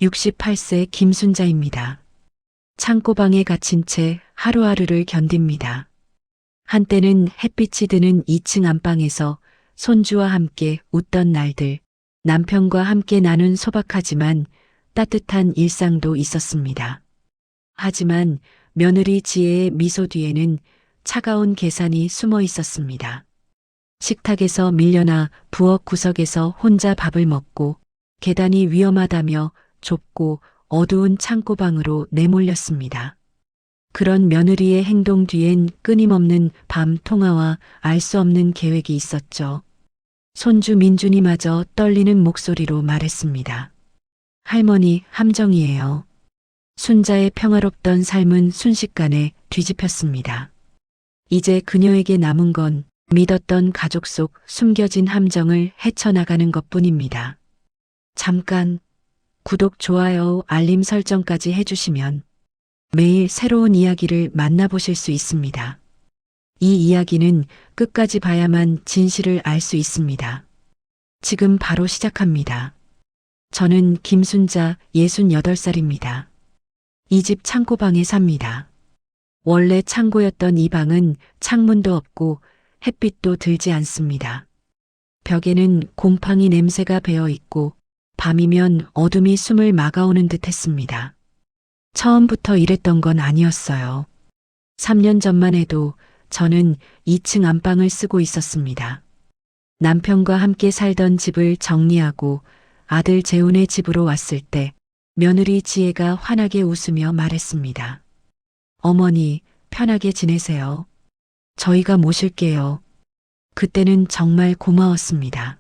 68세 김순자입니다. 창고방에 갇힌 채 하루하루를 견딥니다. 한때는 햇빛이 드는 2층 안방에서 손주와 함께 웃던 날들, 남편과 함께 나눈 소박하지만 따뜻한 일상도 있었습니다. 하지만 며느리 지혜의 미소 뒤에는 차가운 계산이 숨어 있었습니다. 식탁에서 밀려나 부엌 구석에서 혼자 밥을 먹고 계단이 위험하다며 좁고 어두운 창고방으로 내몰렸습니다. 그런 며느리의 행동 뒤엔 끊임없는 밤 통화와 알 수 없는 계획이 있었죠. 손주 민준이마저 떨리는 목소리로 말했습니다. 할머니 함정이에요. 순자의 평화롭던 삶은 순식간에 뒤집혔습니다. 이제 그녀에게 남은 건 믿었던 가족 속 숨겨진 함정을 헤쳐나가는 것뿐입니다. 잠깐 구독, 좋아요, 알림 설정까지 해주시면 매일 새로운 이야기를 만나보실 수 있습니다. 이 이야기는 끝까지 봐야만 진실을 알 수 있습니다. 지금 바로 시작합니다. 저는 김순자 68살입니다. 이 집 창고방에 삽니다. 원래 창고였던 이 방은 창문도 없고 햇빛도 들지 않습니다. 벽에는 곰팡이 냄새가 배어 있고 밤이면 어둠이 숨을 막아오는 듯 했습니다. 처음부터 이랬던 건 아니었어요. 3년 전만 해도 저는 2층 안방을 쓰고 있었습니다. 남편과 함께 살던 집을 정리하고 아들 재훈의 집으로 왔을 때 며느리 지혜가 환하게 웃으며 말했습니다. 어머니, 편하게 지내세요. 저희가 모실게요. 그때는 정말 고마웠습니다.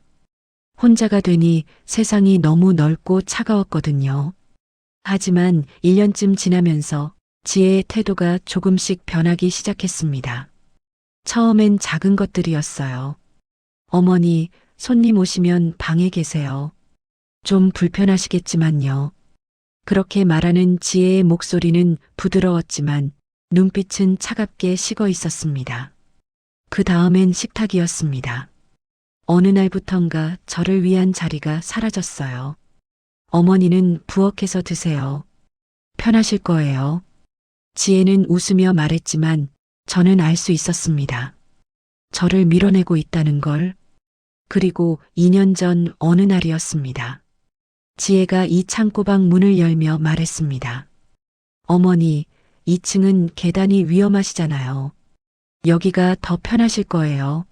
혼자가 되니 세상이 너무 넓고 차가웠거든요. 하지만 1년쯤 지나면서 지혜의 태도가 조금씩 변하기 시작했습니다. 처음엔 작은 것들이었어요. 어머니, 손님 오시면 방에 계세요. 좀 불편하시겠지만요. 그렇게 말하는 지혜의 목소리는 부드러웠지만 눈빛은 차갑게 식어 있었습니다. 그 다음엔 식탁이었습니다. 어느 날부턴가 저를 위한 자리가 사라졌어요. 어머니는 부엌에서 드세요. 편하실 거예요. 지혜는 웃으며 말했지만 저는 알 수 있었습니다. 저를 밀어내고 있다는 걸. 그리고 2년 전 어느 날이었습니다. 지혜가 이 창고방 문을 열며 말했습니다. 어머니, 2층은 계단이 위험하시잖아요. 여기가 더 편하실 거예요.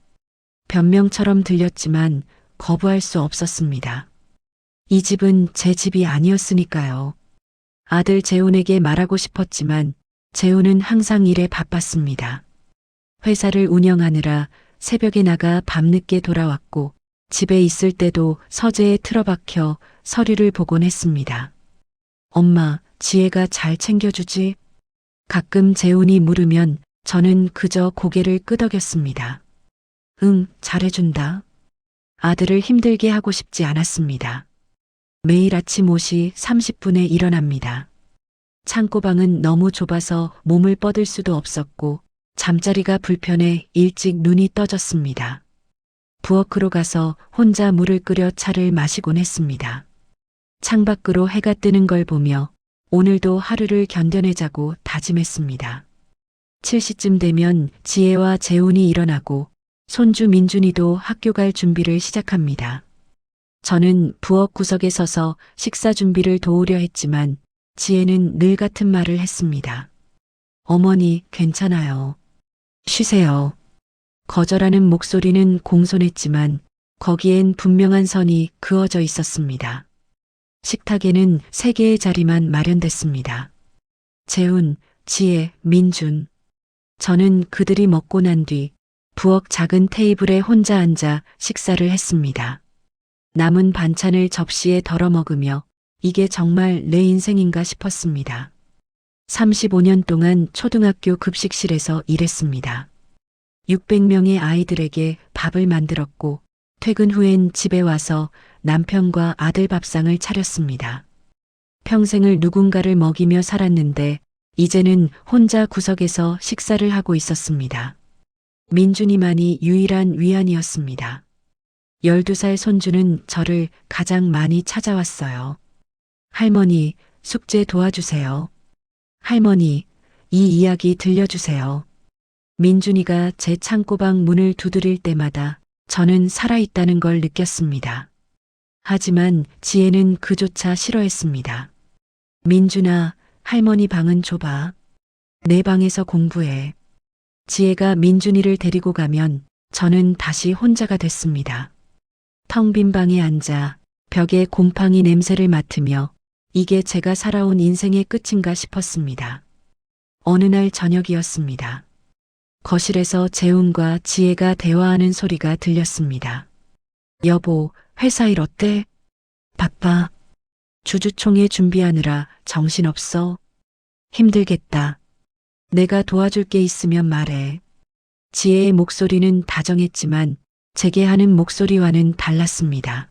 변명처럼 들렸지만 거부할 수 없었습니다. 이 집은 제 집이 아니었으니까요. 아들 재훈에게 말하고 싶었지만 재훈은 항상 일에 바빴습니다. 회사를 운영하느라 새벽에 나가 밤늦게 돌아왔고 집에 있을 때도 서재에 틀어박혀 서류를 보곤 했습니다. 엄마, 지혜가 잘 챙겨주지? 가끔 재훈이 물으면 저는 그저 고개를 끄덕였습니다. 응, 잘해준다. 아들을 힘들게 하고 싶지 않았습니다. 매일 아침 5시 30분에 일어납니다. 창고방은 너무 좁아서 몸을 뻗을 수도 없었고 잠자리가 불편해 일찍 눈이 떠졌습니다. 부엌으로 가서 혼자 물을 끓여 차를 마시곤 했습니다. 창밖으로 해가 뜨는 걸 보며 오늘도 하루를 견뎌내자고 다짐했습니다. 7시쯤 되면 지혜와 재훈이 일어나고 손주 민준이도 학교 갈 준비를 시작합니다. 저는 부엌 구석에 서서 식사 준비를 도우려 했지만 지혜는 늘 같은 말을 했습니다. 어머니, 괜찮아요. 쉬세요. 거절하는 목소리는 공손했지만 거기엔 분명한 선이 그어져 있었습니다. 식탁에는 3개의 자리만 마련됐습니다. 재훈, 지혜, 민준. 저는 그들이 먹고 난 뒤 부엌 작은 테이블에 혼자 앉아 식사를 했습니다. 남은 반찬을 접시에 덜어 먹으며 이게 정말 내 인생인가 싶었습니다. 35년 동안 초등학교 급식실에서 일했습니다. 600명의 아이들에게 밥을 만들었고 퇴근 후엔 집에 와서 남편과 아들 밥상을 차렸습니다. 평생을 누군가를 먹이며 살았는데 이제는 혼자 구석에서 식사를 하고 있었습니다. 민준이만이 유일한 위안이었습니다. 12살 손주는 저를 가장 많이 찾아왔어요. 할머니, 숙제 도와주세요. 할머니, 이 이야기 들려주세요. 민준이가 제 창고방 문을 두드릴 때마다 저는 살아있다는 걸 느꼈습니다. 하지만 지혜는 그조차 싫어했습니다. 민준아, 할머니 방은 좁아. 내 방에서 공부해. 지혜가 민준이를 데리고 가면 저는 다시 혼자가 됐습니다. 텅 빈 방에 앉아 벽에 곰팡이 냄새를 맡으며 이게 제가 살아온 인생의 끝인가 싶었습니다. 어느 날 저녁이었습니다. 거실에서 재훈과 지혜가 대화하는 소리가 들렸습니다. 여보, 회사 일 어때? 바빠. 주주총회 준비하느라 정신없어. 힘들겠다. 내가 도와줄 게 있으면 말해. 지혜의 목소리는 다정했지만 제게 하는 목소리와는 달랐습니다.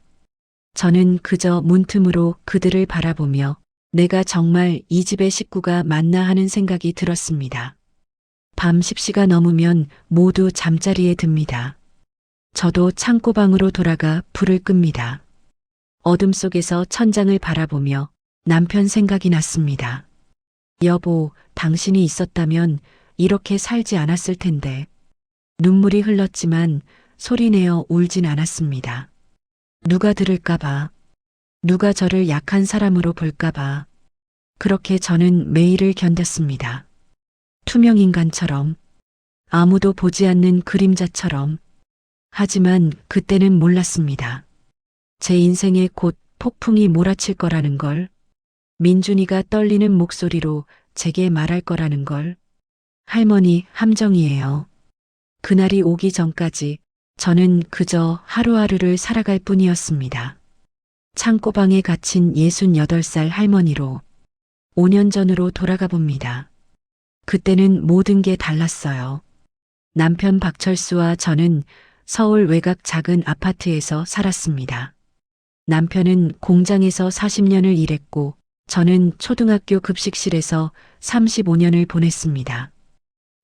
저는 그저 문틈으로 그들을 바라보며 내가 정말 이 집의 식구가 맞나 하는 생각이 들었습니다. 밤 10시가 넘으면 모두 잠자리에 듭니다. 저도 창고방으로 돌아가 불을 끕니다. 어둠 속에서 천장을 바라보며 남편 생각이 났습니다. 여보, 당신이 있었다면 이렇게 살지 않았을 텐데. 눈물이 흘렀지만 소리내어 울진 않았습니다. 누가 들을까봐, 누가 저를 약한 사람으로 볼까봐. 그렇게 저는 매일을 견뎠습니다. 투명 인간처럼, 아무도 보지 않는 그림자처럼. 하지만 그때는 몰랐습니다. 제 인생에 곧 폭풍이 몰아칠 거라는 걸, 민준이가 떨리는 목소리로 제게 말할 거라는 걸. 할머니, 함정이에요. 그날이 오기 전까지 저는 그저 하루하루를 살아갈 뿐이었습니다. 창고방에 갇힌 68살 할머니로 5년 전으로 돌아가 봅니다. 그때는 모든 게 달랐어요. 남편 박철수와 저는 서울 외곽 작은 아파트에서 살았습니다. 남편은 공장에서 40년을 일했고 저는 초등학교 급식실에서 35년을 보냈습니다.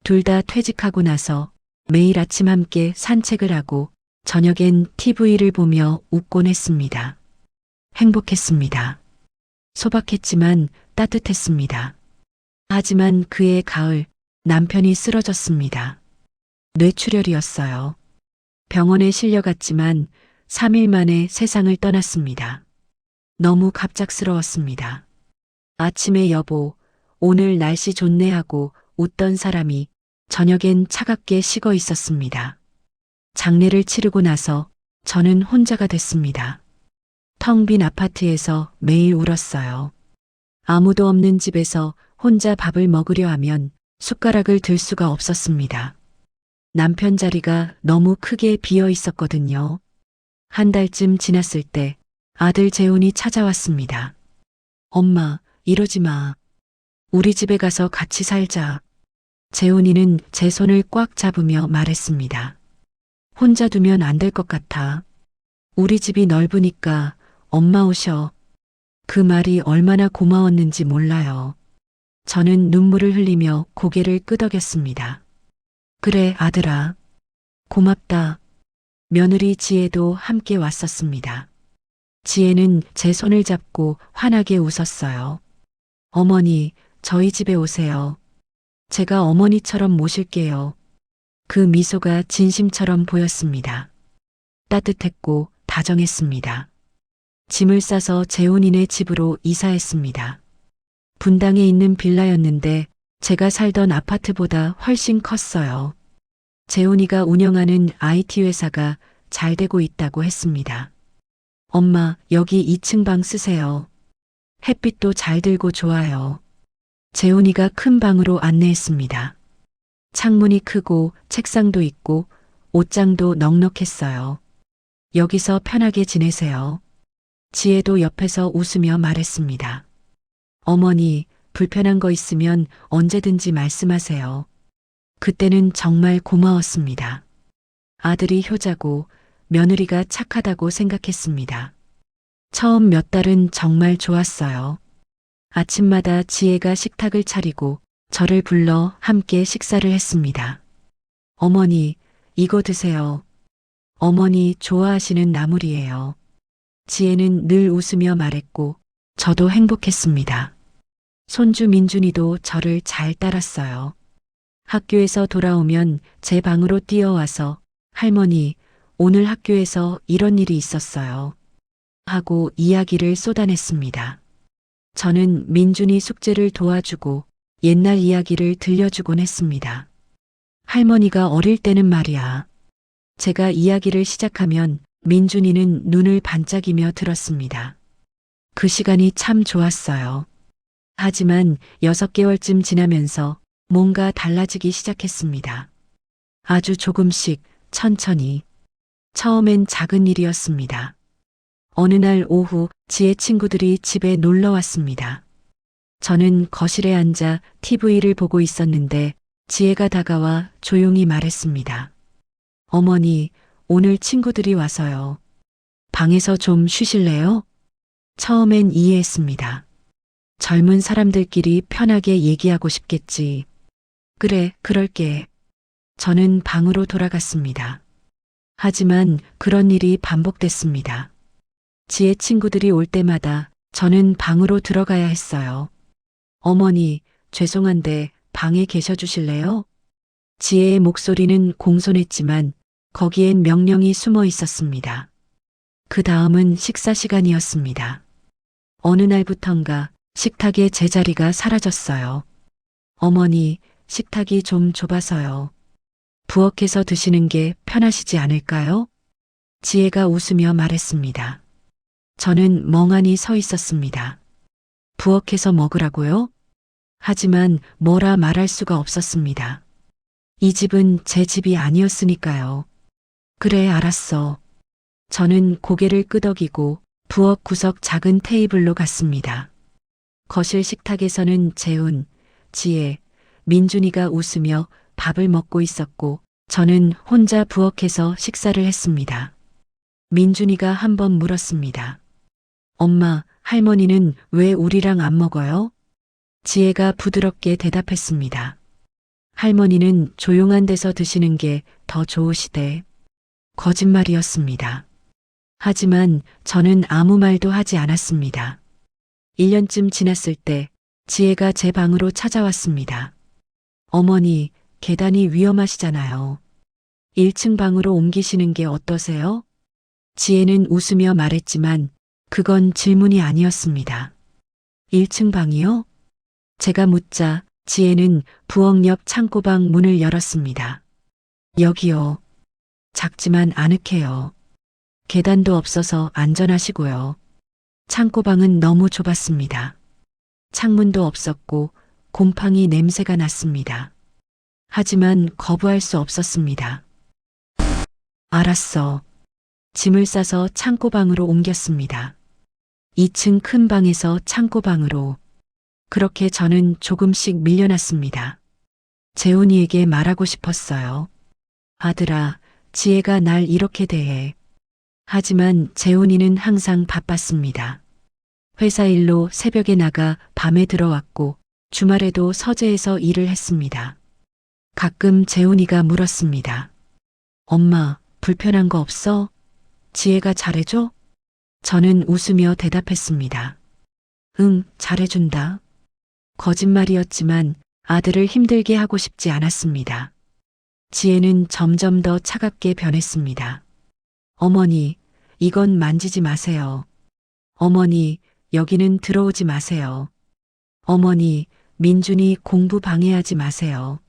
둘 다 퇴직하고 나서 매일 아침 함께 산책을 하고 저녁엔 TV를 보며 웃곤 했습니다. 행복했습니다. 소박했지만 따뜻했습니다. 하지만 그해 가을 남편이 쓰러졌습니다. 뇌출혈이었어요. 병원에 실려갔지만 3일 만에 세상을 떠났습니다. 너무 갑작스러웠습니다. 아침에 여보, 오늘 날씨 좋네 하고 웃던 사람이 저녁엔 차갑게 식어 있었습니다. 장례를 치르고 나서 저는 혼자가 됐습니다. 텅 빈 아파트에서 매일 울었어요. 아무도 없는 집에서 혼자 밥을 먹으려 하면 숟가락을 들 수가 없었습니다. 남편 자리가 너무 크게 비어 있었거든요. 한 달쯤 지났을 때 아들 재훈이 찾아왔습니다. 엄마, 이러지 마. 우리 집에 가서 같이 살자. 재훈이는 제 손을 꽉 잡으며 말했습니다. 혼자 두면 안 될 것 같아. 우리 집이 넓으니까 엄마 오셔. 그 말이 얼마나 고마웠는지 몰라요. 저는 눈물을 흘리며 고개를 끄덕였습니다. 그래, 아들아. 고맙다. 며느리 지혜도 함께 왔었습니다. 지혜는 제 손을 잡고 환하게 웃었어요. 어머니, 저희 집에 오세요. 제가 어머니처럼 모실게요. 그 미소가 진심처럼 보였습니다. 따뜻했고 다정했습니다. 짐을 싸서 재훈이네 집으로 이사했습니다. 분당에 있는 빌라였는데 제가 살던 아파트보다 훨씬 컸어요. 재훈이가 운영하는 IT 회사가 잘 되고 있다고 했습니다. 엄마, 여기 2층 방 쓰세요. 햇빛도 잘 들고 좋아요. 재훈이가 큰 방으로 안내했습니다. 창문이 크고 책상도 있고 옷장도 넉넉했어요. 여기서 편하게 지내세요. 지혜도 옆에서 웃으며 말했습니다. 어머니, 불편한 거 있으면 언제든지 말씀하세요. 그때는 정말 고마웠습니다. 아들이 효자고 며느리가 착하다고 생각했습니다. 처음 몇 달은 정말 좋았어요. 아침마다 지혜가 식탁을 차리고 저를 불러 함께 식사를 했습니다. 어머니, 이거 드세요. 어머니 좋아하시는 나물이에요. 지혜는 늘 웃으며 말했고 저도 행복했습니다. 손주 민준이도 저를 잘 따랐어요. 학교에서 돌아오면 제 방으로 뛰어와서 할머니, 오늘 학교에서 이런 일이 있었어요. 하고 이야기를 쏟아냈습니다. 저는 민준이 숙제를 도와주고 옛날 이야기를 들려주곤 했습니다. 할머니가 어릴 때는 말이야. 제가 이야기를 시작하면 민준이는 눈을 반짝이며 들었습니다. 그 시간이 참 좋았어요. 하지만 6개월쯤 지나면서 뭔가 달라지기 시작했습니다. 아주 조금씩 천천히. 처음엔 작은 일이었습니다. 어느 날 오후 지혜 친구들이 집에 놀러 왔습니다. 저는 거실에 앉아 TV를 보고 있었는데 지혜가 다가와 조용히 말했습니다. 어머니, 오늘 친구들이 와서요. 방에서 좀 쉬실래요? 처음엔 이해했습니다. 젊은 사람들끼리 편하게 얘기하고 싶겠지. 그래, 그럴게. 저는 방으로 돌아갔습니다. 하지만 그런 일이 반복됐습니다. 지혜 친구들이 올 때마다 저는 방으로 들어가야 했어요. 어머니, 죄송한데 방에 계셔 주실래요? 지혜의 목소리는 공손했지만 거기엔 명령이 숨어 있었습니다. 그 다음은 식사 시간이었습니다. 어느 날부턴가 식탁에 제 자리가 사라졌어요. 어머니, 식탁이 좀 좁아서요. 부엌에서 드시는 게 편하시지 않을까요? 지혜가 웃으며 말했습니다. 저는 멍하니 서 있었습니다. 부엌에서 먹으라고요? 하지만 뭐라 말할 수가 없었습니다. 이 집은 제 집이 아니었으니까요. 그래, 알았어. 저는 고개를 끄덕이고 부엌 구석 작은 테이블로 갔습니다. 거실 식탁에서는 재훈, 지혜, 민준이가 웃으며 밥을 먹고 있었고 저는 혼자 부엌에서 식사를 했습니다. 민준이가 한번 물었습니다. 엄마, 할머니는 왜 우리랑 안 먹어요? 지혜가 부드럽게 대답했습니다. 할머니는 조용한 데서 드시는 게 더 좋으시대. 거짓말이었습니다. 하지만 저는 아무 말도 하지 않았습니다. 1년쯤 지났을 때 지혜가 제 방으로 찾아왔습니다. 어머니, 계단이 위험하시잖아요. 1층 방으로 옮기시는 게 어떠세요? 지혜는 웃으며 말했지만 그건 질문이 아니었습니다. 1층 방이요? 제가 묻자 지혜는 부엌 옆 창고방 문을 열었습니다. 여기요. 작지만 아늑해요. 계단도 없어서 안전하시고요. 창고방은 너무 좁았습니다. 창문도 없었고 곰팡이 냄새가 났습니다. 하지만 거부할 수 없었습니다. 알았어. 짐을 싸서 창고방으로 옮겼습니다. 2층 큰 방에서 창고방으로. 그렇게 저는 조금씩 밀려났습니다. 재훈이에게 말하고 싶었어요. 아들아, 지혜가 날 이렇게 대해. 하지만 재훈이는 항상 바빴습니다. 회사 일로 새벽에 나가 밤에 들어왔고 주말에도 서재에서 일을 했습니다. 가끔 재훈이가 물었습니다. 엄마, 불편한 거 없어? 지혜가 잘해줘? 저는 웃으며 대답했습니다. 응, 잘해준다. 거짓말이었지만 아들을 힘들게 하고 싶지 않았습니다. 지혜는 점점 더 차갑게 변했습니다. 어머니, 이건 만지지 마세요. 어머니, 여기는 들어오지 마세요. 어머니, 민준이 공부 방해하지 마세요.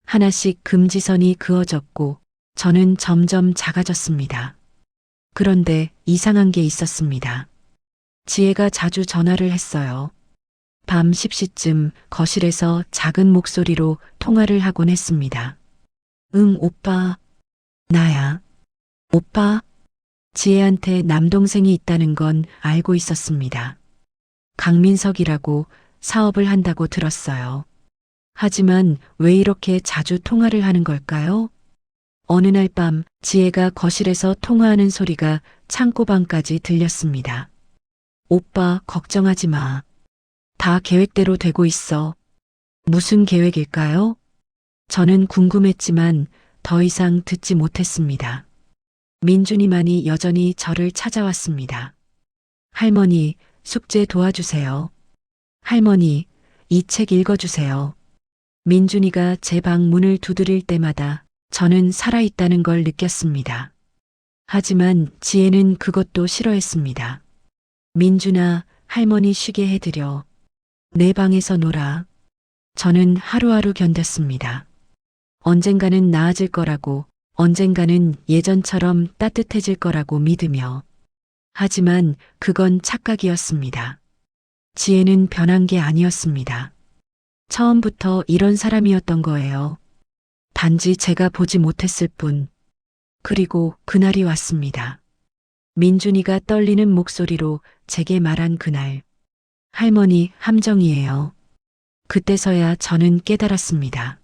하나씩 금지선이 그어졌고 저는 점점 작아졌습니다. 그런데 이상한 게 있었습니다. 지혜가 자주 전화를 했어요. 밤 10시쯤 거실에서 작은 목소리로 통화를 하곤 했습니다. 응, 오빠. 나야. 오빠. 지혜한테 남동생이 있다는 건 알고 있었습니다. 강민석이라고 사업을 한다고 들었어요. 하지만 왜 이렇게 자주 통화를 하는 걸까요? 어느 날 밤 지혜가 거실에서 통화하는 소리가 창고방까지 들렸습니다. 오빠, 걱정하지 마. 다 계획대로 되고 있어. 무슨 계획일까요? 저는 궁금했지만 더 이상 듣지 못했습니다. 민준이만이 여전히 저를 찾아왔습니다. 할머니, 숙제 도와주세요. 할머니, 이 책 읽어주세요. 민준이가 제 방 문을 두드릴 때마다 저는 살아있다는 걸 느꼈습니다. 하지만 지혜는 그것도 싫어했습니다. 민준아, 할머니 쉬게 해드려. 내 방에서 놀아. 저는 하루하루 견뎠습니다. 언젠가는 나아질 거라고, 언젠가는 예전처럼 따뜻해질 거라고 믿으며. 하지만 그건 착각이었습니다. 지혜는 변한 게 아니었습니다. 처음부터 이런 사람이었던 거예요. 단지 제가 보지 못했을 뿐. 그리고 그날이 왔습니다. 민준이가 떨리는 목소리로 제게 말한 그날. 할머니, 함정이에요. 그때서야 저는 깨달았습니다.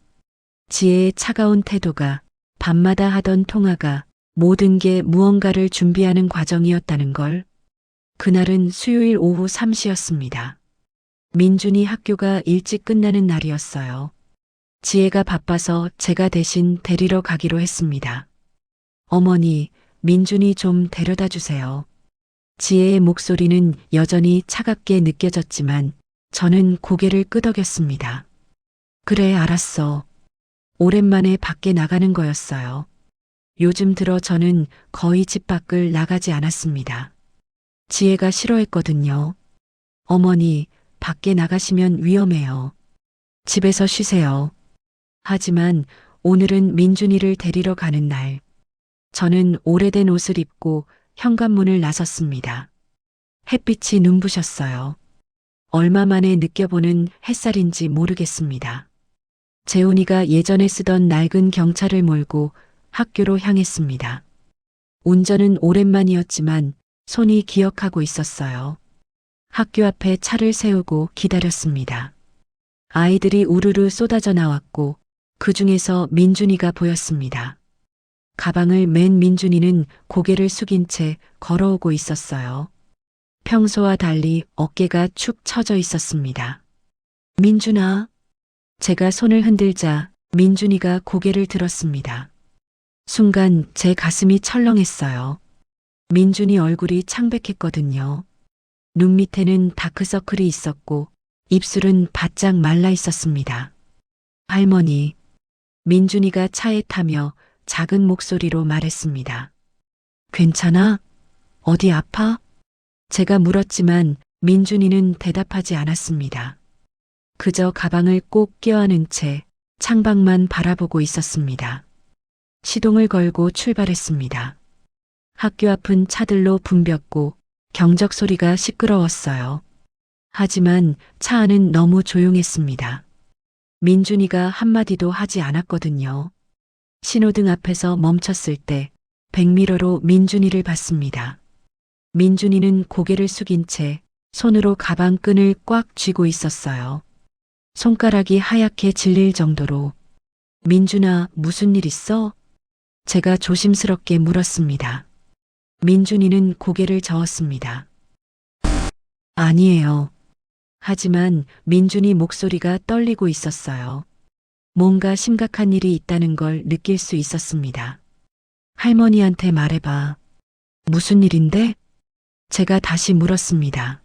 지혜의 차가운 태도가, 밤마다 하던 통화가 모든 게 무언가를 준비하는 과정이었다는 걸. 그날은 수요일 오후 3시였습니다. 민준이 학교가 일찍 끝나는 날이었어요. 지혜가 바빠서 제가 대신 데리러 가기로 했습니다. 어머니, 민준이 좀 데려다 주세요. 지혜의 목소리는 여전히 차갑게 느껴졌지만 저는 고개를 끄덕였습니다. 그래, 알았어. 오랜만에 밖에 나가는 거였어요. 요즘 들어 저는 거의 집 밖을 나가지 않았습니다. 지혜가 싫어했거든요. 어머니, 밖에 나가시면 위험해요. 집에서 쉬세요. 하지만 오늘은 민준이를 데리러 가는 날. 저는 오래된 옷을 입고 현관문을 나섰습니다. 햇빛이 눈부셨어요. 얼마 만에 느껴보는 햇살인지 모르겠습니다. 재훈이가 예전에 쓰던 낡은 경차를 몰고 학교로 향했습니다. 운전은 오랜만이었지만 손이 기억하고 있었어요. 학교 앞에 차를 세우고 기다렸습니다. 아이들이 우르르 쏟아져 나왔고 그 중에서 민준이가 보였습니다. 가방을 맨 민준이는 고개를 숙인 채 걸어오고 있었어요. 평소와 달리 어깨가 축 처져 있었습니다. 민준아. 제가 손을 흔들자 민준이가 고개를 들었습니다. 순간 제 가슴이 철렁했어요. 민준이 얼굴이 창백했거든요. 눈 밑에는 다크서클이 있었고 입술은 바짝 말라 있었습니다. 할머니. 민준이가 차에 타며 작은 목소리로 말했습니다. 괜찮아? 어디 아파? 제가 물었지만 민준이는 대답하지 않았습니다. 그저 가방을 꼭 껴안은 채 창밖만 바라보고 있었습니다. 시동을 걸고 출발했습니다. 학교 앞은 차들로 붐볐고 경적 소리가 시끄러웠어요. 하지만 차 안은 너무 조용했습니다. 민준이가 한마디도 하지 않았거든요. 신호등 앞에서 멈췄을 때 백미러로 민준이를 봤습니다. 민준이는 고개를 숙인 채 손으로 가방 끈을 꽉 쥐고 있었어요. 손가락이 하얗게 질릴 정도로. 민준아, 무슨 일 있어? 제가 조심스럽게 물었습니다. 민준이는 고개를 저었습니다. 아니에요. 하지만 민준이 목소리가 떨리고 있었어요. 뭔가 심각한 일이 있다는 걸 느낄 수 있었습니다. 할머니한테 말해봐. 무슨 일인데? 제가 다시 물었습니다.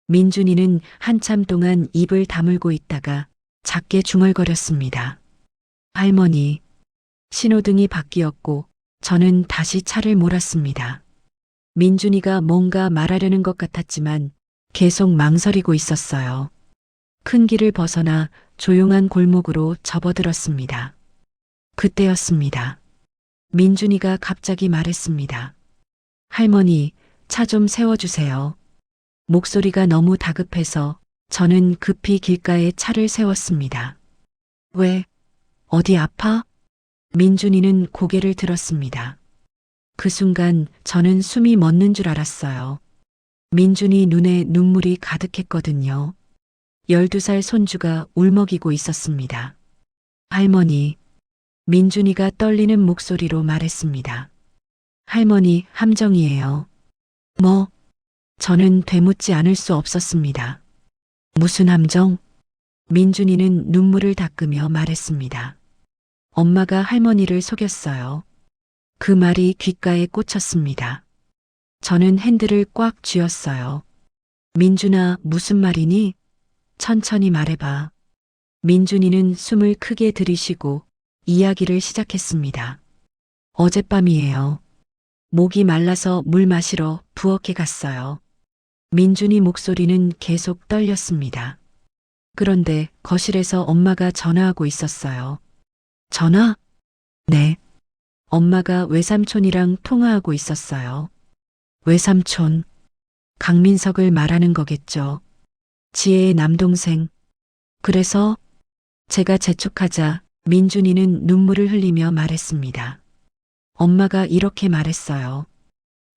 민준이는 한참 동안 입을 다물고 있다가 작게 중얼거렸습니다. 할머니. 신호등이 바뀌었고 저는 다시 차를 몰았습니다. 민준이가 뭔가 말하려는 것 같았지만 계속 망설이고 있었어요. 큰 길을 벗어나 조용한 골목으로 접어들었습니다. 그때였습니다. 민준이가 갑자기 말했습니다. 할머니, 차 좀 세워주세요. 목소리가 너무 다급해서 저는 급히 길가에 차를 세웠습니다. 왜? 어디 아파? 민준이는 고개를 들었습니다. 그 순간 저는 숨이 멎는 줄 알았어요. 민준이 눈에 눈물이 가득했거든요. 12살 손주가 울먹이고 있었습니다. 할머니. 민준이가 떨리는 목소리로 말했습니다. 할머니, 함정이에요. 뭐? 저는 되묻지 않을 수 없었습니다. 무슨 함정? 민준이는 눈물을 닦으며 말했습니다. 엄마가 할머니를 속였어요. 그 말이 귓가에 꽂혔습니다. 저는 핸들을 꽉 쥐었어요. 민준아, 무슨 말이니? 천천히 말해봐. 민준이는 숨을 크게 들이쉬고 이야기를 시작했습니다. 어젯밤이에요. 목이 말라서 물 마시러 부엌에 갔어요. 민준이 목소리는 계속 떨렸습니다. 그런데 거실에서 엄마가 전화하고 있었어요. 전화? 네. 엄마가 외삼촌이랑 통화하고 있었어요. 외삼촌. 강민석을 말하는 거겠죠. 지혜의 남동생. 그래서 제가 재촉하자 민준이는 눈물을 흘리며 말했습니다. 엄마가 이렇게 말했어요.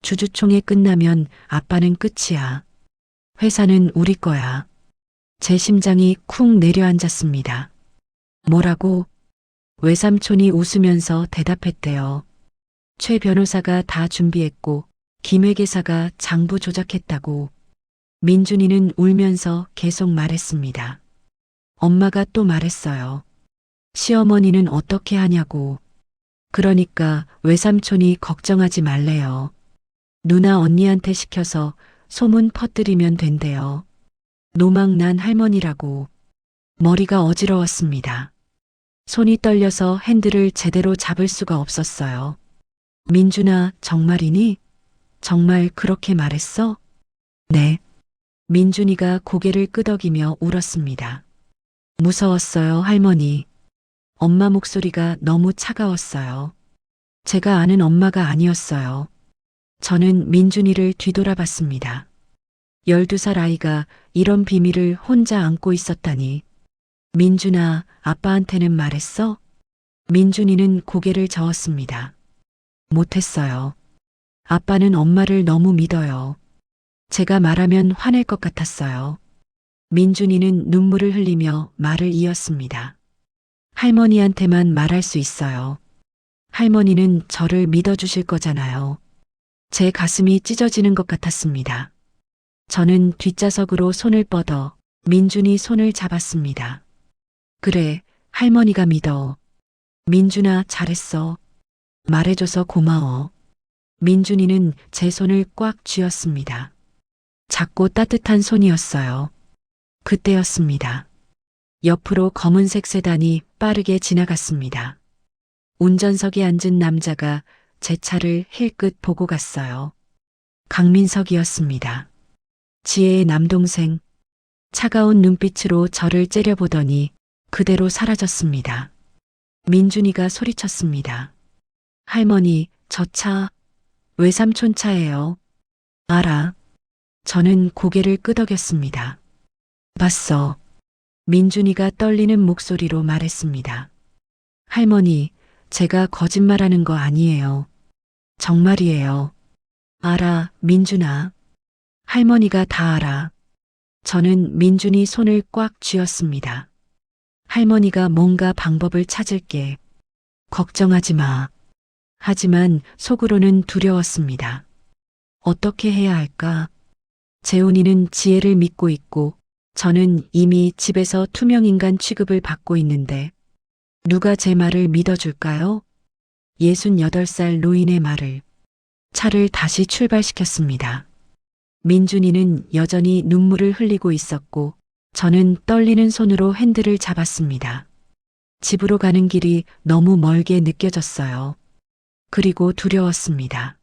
주주총회 끝나면 아빠는 끝이야. 회사는 우리 거야. 제 심장이 쿵 내려앉았습니다. 뭐라고? 외삼촌이 웃으면서 대답했대요. 최 변호사가 다 준비했고 김 회계사가 장부 조작했다고. 민준이는 울면서 계속 말했습니다. 엄마가 또 말했어요. 시어머니는 어떻게 하냐고. 그러니까 외삼촌이 걱정하지 말래요. 누나 언니한테 시켜서 소문 퍼뜨리면 된대요. 노망난 할머니라고. 머리가 어지러웠습니다. 손이 떨려서 핸들을 제대로 잡을 수가 없었어요. 민준아, 정말이니? 정말 그렇게 말했어? 네. 민준이가 고개를 끄덕이며 울었습니다. 무서웠어요, 할머니. 엄마 목소리가 너무 차가웠어요. 제가 아는 엄마가 아니었어요. 저는 민준이를 뒤돌아봤습니다. 12살 아이가 이런 비밀을 혼자 안고 있었다니. 민준아, 아빠한테는 말했어? 민준이는 고개를 저었습니다. 못했어요. 아빠는 엄마를 너무 믿어요. 제가 말하면 화낼 것 같았어요. 민준이는 눈물을 흘리며 말을 이었습니다. 할머니한테만 말할 수 있어요. 할머니는 저를 믿어주실 거잖아요. 제 가슴이 찢어지는 것 같았습니다. 저는 뒷좌석으로 손을 뻗어 민준이 손을 잡았습니다. 그래, 할머니가 믿어. 민준아, 잘했어. 말해줘서 고마워. 민준이는 제 손을 꽉 쥐었습니다. 작고 따뜻한 손이었어요. 그때였습니다. 옆으로 검은색 세단이 빠르게 지나갔습니다. 운전석에 앉은 남자가 제 차를 힐끗 보고 갔어요. 강민석이었습니다. 지혜의 남동생. 차가운 눈빛으로 저를 째려보더니 그대로 사라졌습니다. 민준이가 소리쳤습니다. 할머니, 저 차, 외삼촌 차예요. 알아. 저는 고개를 끄덕였습니다. 봤어. 민준이가 떨리는 목소리로 말했습니다. 할머니, 제가 거짓말하는 거 아니에요. 정말이에요. 알아, 민준아. 할머니가 다 알아. 저는 민준이 손을 꽉 쥐었습니다. 할머니가 뭔가 방법을 찾을게. 걱정하지 마. 하지만 속으로는 두려웠습니다. 어떻게 해야 할까? 재훈이는 지혜를 믿고 있고 저는 이미 집에서 투명인간 취급을 받고 있는데 누가 제 말을 믿어줄까요? 68살 노인의 말을. 차를 다시 출발시켰습니다. 민준이는 여전히 눈물을 흘리고 있었고 저는 떨리는 손으로 핸들을 잡았습니다. 집으로 가는 길이 너무 멀게 느껴졌어요. 그리고 두려웠습니다.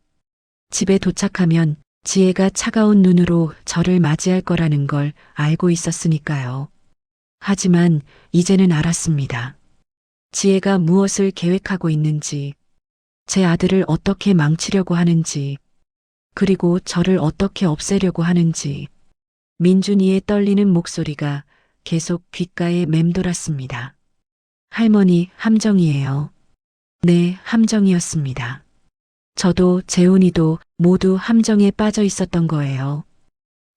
집에 도착하면 지혜가 차가운 눈으로 저를 맞이할 거라는 걸 알고 있었으니까요. 하지만 이제는 알았습니다. 지혜가 무엇을 계획하고 있는지, 제 아들을 어떻게 망치려고 하는지, 그리고 저를 어떻게 없애려고 하는지. 민준이의 떨리는 목소리가 계속 귓가에 맴돌았습니다. 할머니, 함정이에요. 네, 함정이었습니다. 저도 재훈이도 모두 함정에 빠져 있었던 거예요.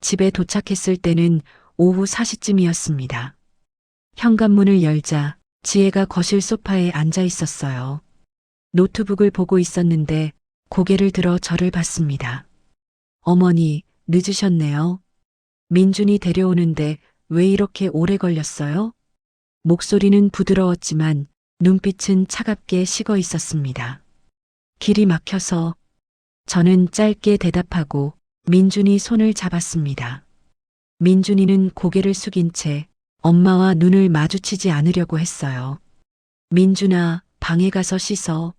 집에 도착했을 때는 오후 4시쯤이었습니다. 현관문을 열자 지혜가 거실 소파에 앉아 있었어요. 노트북을 보고 있었는데 고개를 들어 저를 봤습니다. 어머니, 늦으셨네요. 민준이 데려오는데 왜 이렇게 오래 걸렸어요? 목소리는 부드러웠지만 눈빛은 차갑게 식어 있었습니다. 길이 막혀서. 저는 짧게 대답하고 민준이 손을 잡았습니다. 민준이는 고개를 숙인 채 엄마와 눈을 마주치지 않으려고 했어요. 민준아, 방에 가서 씻어.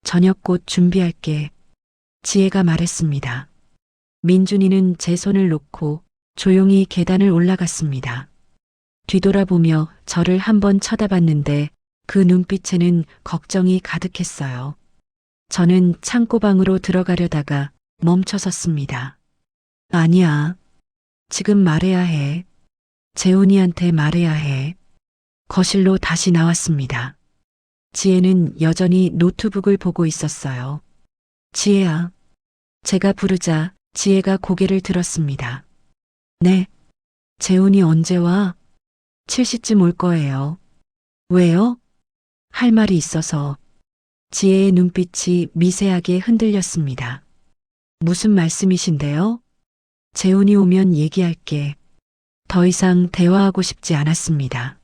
저녁 곧 준비할게. 지혜가 말했습니다. 민준이는 제 손을 놓고 조용히 계단을 올라갔습니다. 뒤돌아보며 저를 한번 쳐다봤는데 그 눈빛에는 걱정이 가득했어요. 저는 창고방으로 들어가려다가 멈춰섰습니다. 아니야. 지금 말해야 해. 재훈이한테 말해야 해. 거실로 다시 나왔습니다. 지혜는 여전히 노트북을 보고 있었어요. 지혜야. 제가 부르자 지혜가 고개를 들었습니다. 네. 재훈이 언제 와? 7시쯤 올 거예요. 왜요? 할 말이 있어서. 지혜의 눈빛이 미세하게 흔들렸습니다. 무슨 말씀이신데요? 재훈이 오면 얘기할게. 더 이상 대화하고 싶지 않았습니다.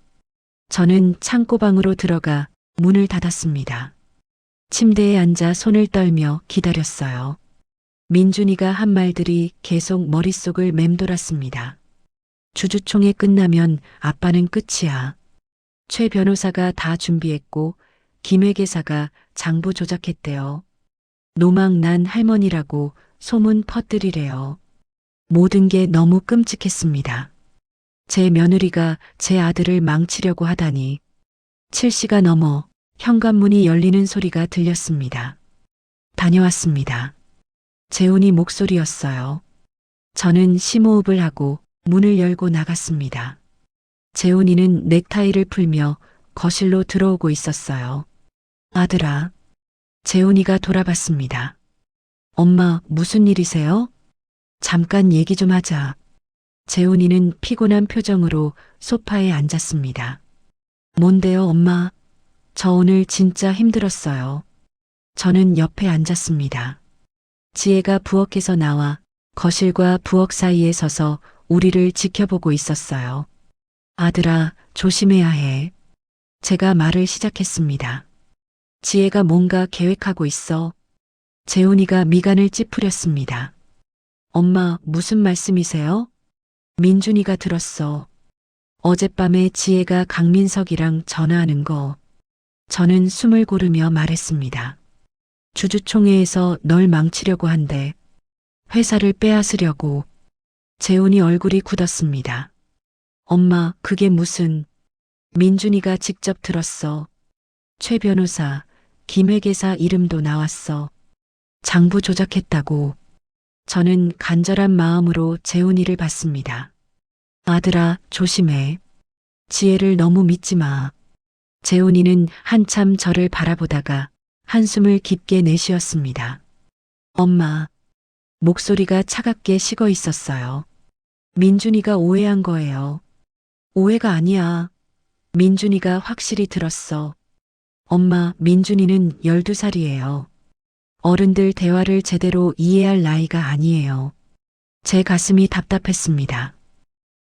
저는 창고방으로 들어가 문을 닫았습니다. 침대에 앉아 손을 떨며 기다렸어요. 민준이가 한 말들이 계속 머릿속을 맴돌았습니다. 주주총회 끝나면 아빠는 끝이야. 최 변호사가 다 준비했고 김 회계사가 장부 조작했대요. 노망 난 할머니라고 소문 퍼뜨리래요. 모든 게 너무 끔찍했습니다. 제 며느리가 제 아들을 망치려고 하다니. 7시가 넘어 현관문이 열리는 소리가 들렸습니다. 다녀왔습니다. 재훈이 목소리였어요. 저는 심호흡을 하고 문을 열고 나갔습니다. 재훈이는 넥타이를 풀며 거실로 들어오고 있었어요. 아들아. 재훈이가 돌아봤습니다. 엄마, 무슨 일이세요? 잠깐 얘기 좀 하자. 재훈이는 피곤한 표정으로 소파에 앉았습니다. 뭔데요, 엄마? 저 오늘 진짜 힘들었어요. 저는 옆에 앉았습니다. 지혜가 부엌에서 나와 거실과 부엌 사이에 서서 우리를 지켜보고 있었어요. 아들아, 조심해야 해. 제가 말을 시작했습니다. 지혜가 뭔가 계획하고 있어. 재훈이가 미간을 찌푸렸습니다. 엄마, 무슨 말씀이세요? 민준이가 들었어. 어젯밤에 지혜가 강민석이랑 전화하는 거. 저는 숨을 고르며 말했습니다. 주주총회에서 널 망치려고 한대. 회사를 빼앗으려고. 재훈이 얼굴이 굳었습니다. 엄마, 그게 무슨. 민준이가 직접 들었어. 최 변호사, 김 회계사 이름도 나왔어. 장부 조작했다고. 저는 간절한 마음으로 재훈이를 봤습니다. 아들아, 조심해. 지혜를 너무 믿지 마. 재훈이는 한참 저를 바라보다가 한숨을 깊게 내쉬었습니다. 엄마. 목소리가 차갑게 식어 있었어요. 민준이가 오해한 거예요. 오해가 아니야. 민준이가 확실히 들었어. 엄마, 민준이는 12살이에요. 어른들 대화를 제대로 이해할 나이가 아니에요. 제 가슴이 답답했습니다.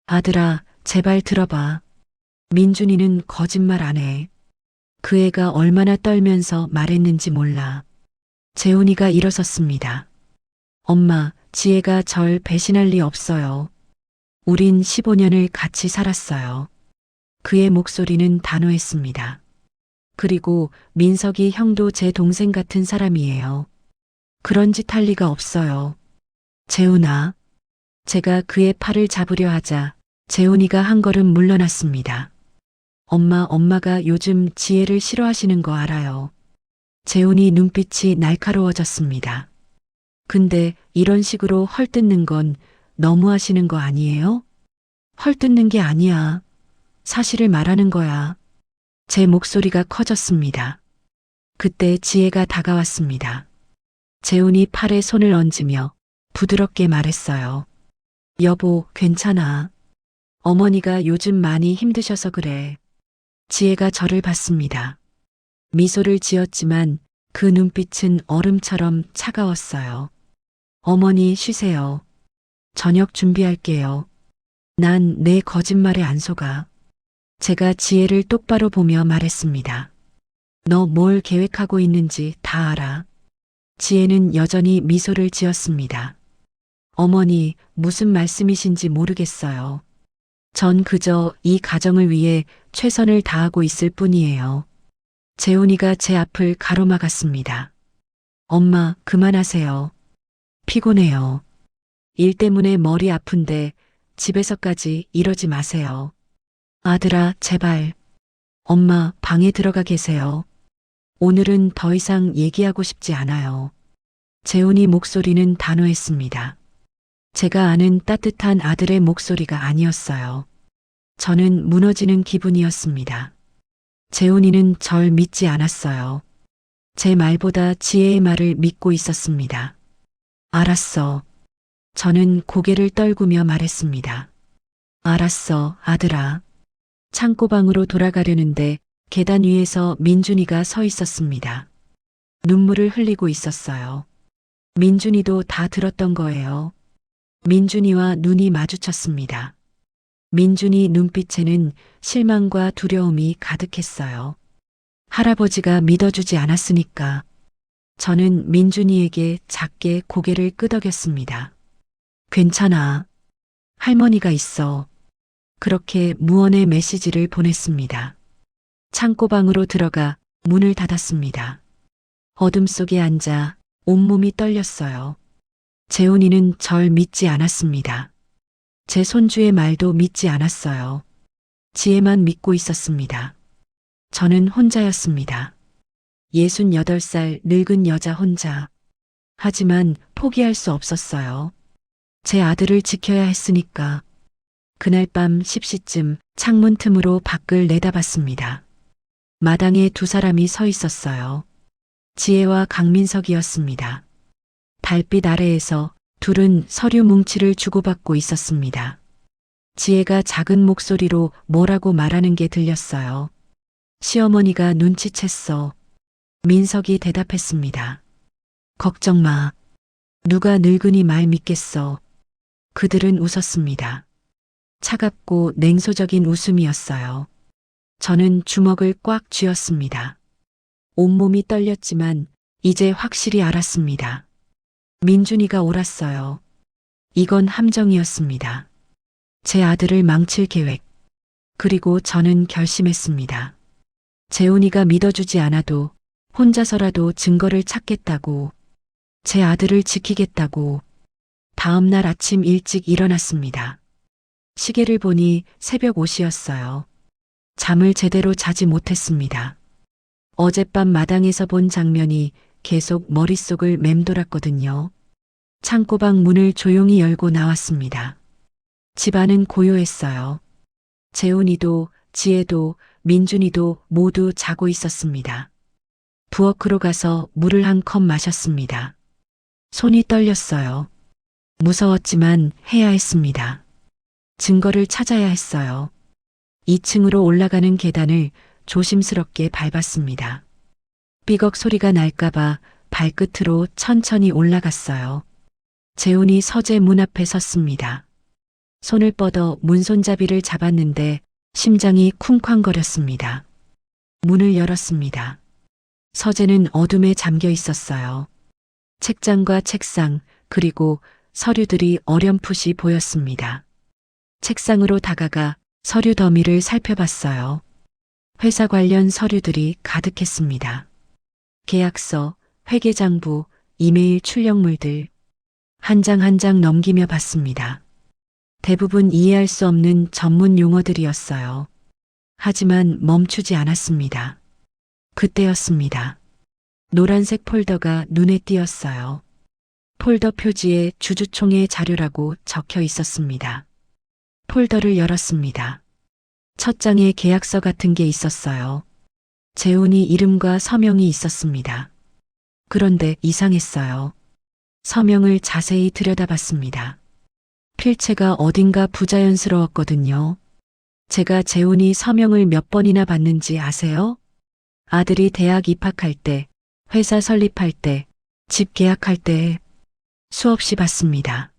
아들아, 제발 들어봐. 민준이는 거짓말 안 해. 그 애가 얼마나 떨면서 말했는지 몰라. 재훈이가 일어섰습니다. 엄마, 지혜가 절 배신할 리 없어요. 우린 15년을 같이 살았어요. 그의 목소리는 단호했습니다. 그리고 민석이 형도 제 동생 같은 사람이에요. 그런 짓 할 리가 없어요. 재훈아. 제가 그의 팔을 잡으려 하자 재훈이가 한 걸음 물러났습니다. 엄마가 요즘 지혜를 싫어하시는 거 알아요. 재훈이 눈빛이 날카로워졌습니다. 근데 이런 식으로 헐뜯는 건 너무 하시는 거 아니에요? 헐뜯는 게 아니야. 사실을 말하는 거야. 제 목소리가 커졌습니다. 그때 지혜가 다가왔습니다. 재훈이 팔에 손을 얹으며 부드럽게 말했어요. 여보, 괜찮아. 어머니가 요즘 많이 힘드셔서 그래. 지혜가 저를 봤습니다. 미소를 지었지만 그 눈빛은 얼음처럼 차가웠어요. 어머니, 쉬세요. 저녁 준비할게요. 난 내 거짓말에 안 속아. 제가 지혜를 똑바로 보며 말했습니다. 너 뭘 계획하고 있는지 다 알아. 지혜는 여전히 미소를 지었습니다. 어머니, 무슨 말씀이신지 모르겠어요. 전 그저 이 가정을 위해 최선을 다하고 있을 뿐이에요. 재훈이가 제 앞을 가로막았습니다. 엄마, 그만하세요. 피곤해요. 일 때문에 머리 아픈데 집에서까지 이러지 마세요. 아들아, 제발. 엄마, 방에 들어가 계세요. 오늘은 더 이상 얘기하고 싶지 않아요. 재훈이 목소리는 단호했습니다. 제가 아는 따뜻한 아들의 목소리가 아니었어요. 저는 무너지는 기분이었습니다. 재훈이는 절 믿지 않았어요. 제 말보다 지혜의 말을 믿고 있었습니다. 알았어. 저는 고개를 떨구며 말했습니다. 알았어, 아들아. 창고방으로 돌아가려는데 계단 위에서 민준이가 서 있었습니다. 눈물을 흘리고 있었어요. 민준이도 다 들었던 거예요. 민준이와 눈이 마주쳤습니다. 민준이 눈빛에는 실망과 두려움이 가득했어요. 할아버지가 믿어주지 않았으니까. 저는 민준이에게 작게 고개를 끄덕였습니다. 괜찮아. 할머니가 있어. 그렇게 무언의 메시지를 보냈습니다. 창고방으로 들어가 문을 닫았습니다. 어둠 속에 앉아 온몸이 떨렸어요. 재훈이는 절 믿지 않았습니다. 제 손주의 말도 믿지 않았어요. 지혜만 믿고 있었습니다. 저는 혼자였습니다. 68살 늙은 여자 혼자. 하지만 포기할 수 없었어요. 제 아들을 지켜야 했으니까. 그날 밤 10시쯤 창문 틈으로 밖을 내다봤습니다. 마당에 두 사람이 서 있었어요. 지혜와 강민석이었습니다. 달빛 아래에서 둘은 서류 뭉치를 주고받고 있었습니다. 지혜가 작은 목소리로 뭐라고 말하는 게 들렸어요. 시어머니가 눈치챘어. 민석이 대답했습니다. 걱정 마. 누가 늙은이 말 믿겠어. 그들은 웃었습니다. 차갑고 냉소적인 웃음이었어요. 저는 주먹을 꽉 쥐었습니다. 온몸이 떨렸지만 이제 확실히 알았습니다. 민준이가 옳았어요. 이건 함정이었습니다. 제 아들을 망칠 계획. 그리고 저는 결심했습니다. 재훈이가 믿어주지 않아도 혼자서라도 증거를 찾겠다고, 제 아들을 지키겠다고. 다음 날 아침 일찍 일어났습니다. 시계를 보니 새벽 5시였어요. 잠을 제대로 자지 못했습니다. 어젯밤 마당에서 본 장면이 계속 머릿속을 맴돌았거든요. 창고방 문을 조용히 열고 나왔습니다. 집안은 고요했어요. 재훈이도, 지혜도, 민준이도 모두 자고 있었습니다. 부엌으로 가서 물을 한 컵 마셨습니다. 손이 떨렸어요. 무서웠지만 해야 했습니다. 증거를 찾아야 했어요. 2층으로 올라가는 계단을 조심스럽게 밟았습니다. 삐걱 소리가 날까봐 발끝으로 천천히 올라갔어요. 재훈이 서재 문 앞에 섰습니다. 손을 뻗어 문손잡이를 잡았는데 심장이 쿵쾅거렸습니다. 문을 열었습니다. 서재는 어둠에 잠겨 있었어요. 책장과 책상, 그리고 서류들이 어렴풋이 보였습니다. 책상으로 다가가 서류 더미를 살펴봤어요. 회사 관련 서류들이 가득했습니다. 계약서, 회계장부, 이메일 출력물들. 한 장 한 장 넘기며 봤습니다. 대부분 이해할 수 없는 전문 용어들이었어요. 하지만 멈추지 않았습니다. 그때였습니다. 노란색 폴더가 눈에 띄었어요. 폴더 표지에 주주총회 자료라고 적혀 있었습니다. 폴더를 열었습니다. 첫 장에 계약서 같은 게 있었어요. 재훈이 이름과 서명이 있었습니다. 그런데 이상했어요. 서명을 자세히 들여다봤습니다. 필체가 어딘가 부자연스러웠거든요. 제가 재훈이 서명을 몇 번이나 봤는지 아세요? 아들이 대학 입학할 때, 회사 설립할 때, 집 계약할 때 수없이 봤습니다.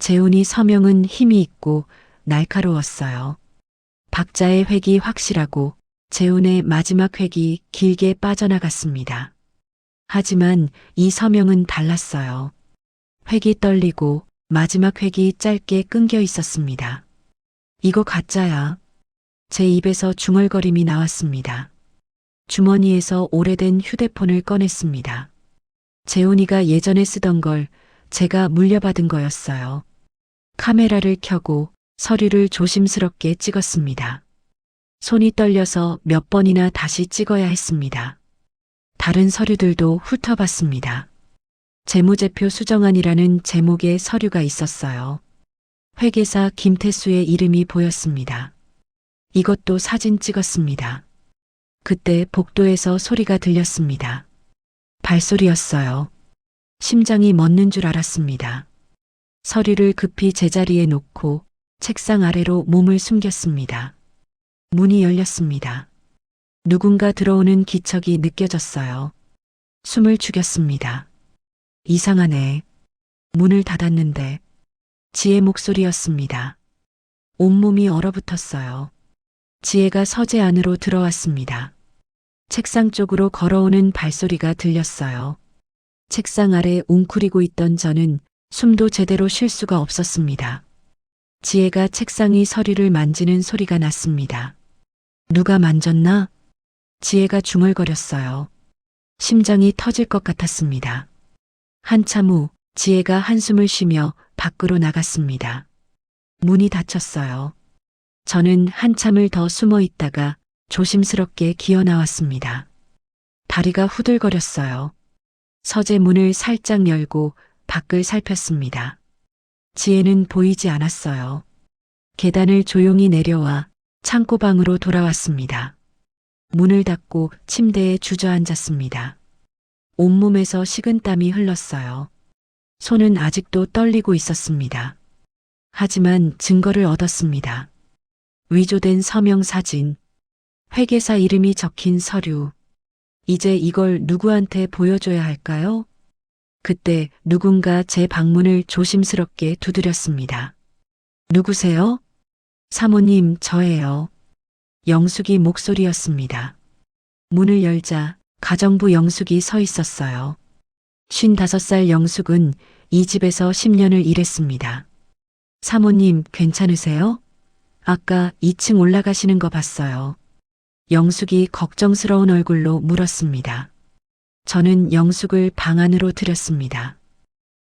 재훈이 서명은 힘이 있고 날카로웠어요. 박자의 획이 확실하고 재훈의 마지막 획이 길게 빠져나갔습니다. 하지만 이 서명은 달랐어요. 획이 떨리고 마지막 획이 짧게 끊겨 있었습니다. 이거 가짜야. 제 입에서 중얼거림이 나왔습니다. 주머니에서 오래된 휴대폰을 꺼냈습니다. 재훈이가 예전에 쓰던 걸 제가 물려받은 거였어요. 카메라를 켜고 서류를 조심스럽게 찍었습니다. 손이 떨려서 몇 번이나 다시 찍어야 했습니다. 다른 서류들도 훑어봤습니다. 재무제표 수정안이라는 제목의 서류가 있었어요. 회계사 김태수의 이름이 보였습니다. 이것도 사진 찍었습니다. 그때 복도에서 소리가 들렸습니다. 발소리였어요. 심장이 멎는 줄 알았습니다. 서류를 급히 제자리에 놓고 책상 아래로 몸을 숨겼습니다. 문이 열렸습니다. 누군가 들어오는 기척이 느껴졌어요. 숨을 죽였습니다. 이상하네. 문을 닫았는데 지혜 목소리였습니다. 온몸이 얼어붙었어요. 지혜가 서재 안으로 들어왔습니다. 책상 쪽으로 걸어오는 발소리가 들렸어요. 책상 아래 웅크리고 있던 저는 숨도 제대로 쉴 수가 없었습니다. 지혜가 책상 위 서류를 만지는 소리가 났습니다. 누가 만졌나? 지혜가 중얼거렸어요. 심장이 터질 것 같았습니다. 한참 후 지혜가 한숨을 쉬며 밖으로 나갔습니다. 문이 닫혔어요. 저는 한참을 더 숨어 있다가 조심스럽게 기어 나왔습니다. 다리가 후들거렸어요. 서재 문을 살짝 열고 밖을 살폈습니다. 지혜는 보이지 않았어요. 계단을 조용히 내려와 창고방으로 돌아왔습니다. 문을 닫고 침대에 주저앉았습니다. 온몸에서 식은땀이 흘렀어요. 손은 아직도 떨리고 있었습니다. 하지만 증거를 얻었습니다. 위조된 서명 사진, 회계사 이름이 적힌 서류. 이제 이걸 누구한테 보여줘야 할까요? 그때 누군가 제 방문을 조심스럽게 두드렸습니다. 누구세요? 사모님, 저예요. 영숙이 목소리였습니다. 문을 열자 가정부 영숙이 서 있었어요. 55살 영숙은 이 집에서 10년을 일했습니다. 사모님, 괜찮으세요? 아까 2층 올라가시는 거 봤어요. 영숙이 걱정스러운 얼굴로 물었습니다. 저는 영숙을 방 안으로 들였습니다.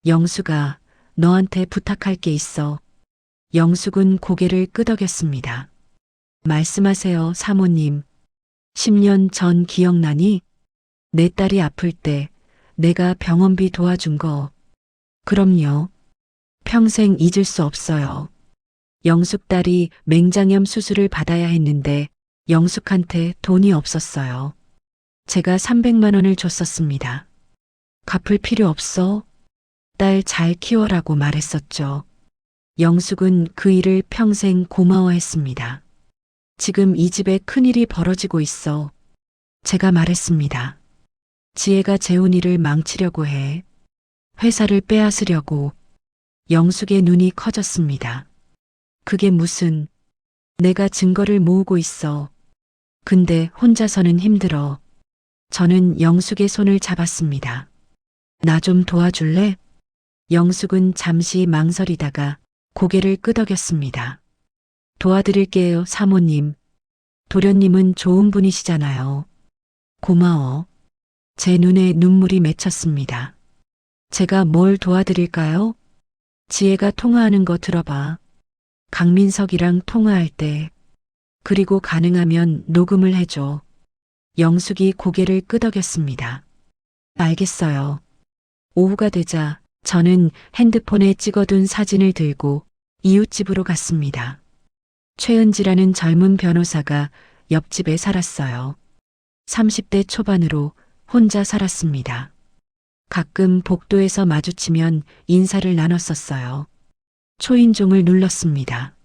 영숙아, 너한테 부탁할 게 있어. 영숙은 고개를 끄덕였습니다. 말씀하세요, 사모님. 10년 전 기억나니? 내 딸이 아플 때 내가 병원비 도와준 거. 그럼요. 평생 잊을 수 없어요. 영숙 딸이 맹장염 수술을 받아야 했는데 영숙한테 돈이 없었어요. 제가 300만 원을 줬었습니다. 갚을 필요 없어. 딸 잘 키워라고 말했었죠. 영숙은 그 일을 평생 고마워했습니다. 지금 이 집에 큰일이 벌어지고 있어. 제가 말했습니다. 지혜가 재훈이를 망치려고 해. 회사를 빼앗으려고. 영숙의 눈이 커졌습니다. 그게 무슨... 내가 증거를 모으고 있어. 근데 혼자서는 힘들어. 저는 영숙의 손을 잡았습니다. 나 좀 도와줄래? 영숙은 잠시 망설이다가 고개를 끄덕였습니다. 도와드릴게요, 사모님. 도련님은 좋은 분이시잖아요. 고마워. 제 눈에 눈물이 맺혔습니다. 제가 뭘 도와드릴까요? 지혜가 통화하는 거 들어봐. 강민석이랑 통화할 때. 그리고 가능하면 녹음을 해줘. 영숙이 고개를 끄덕였습니다. 알겠어요. 오후가 되자 저는 핸드폰에 찍어둔 사진을 들고 이웃집으로 갔습니다. 최은지라는 젊은 변호사가 옆집에 살았어요. 30대 초반으로 혼자 살았습니다. 가끔 복도에서 마주치면 인사를 나눴었어요. 초인종을 눌렀습니다.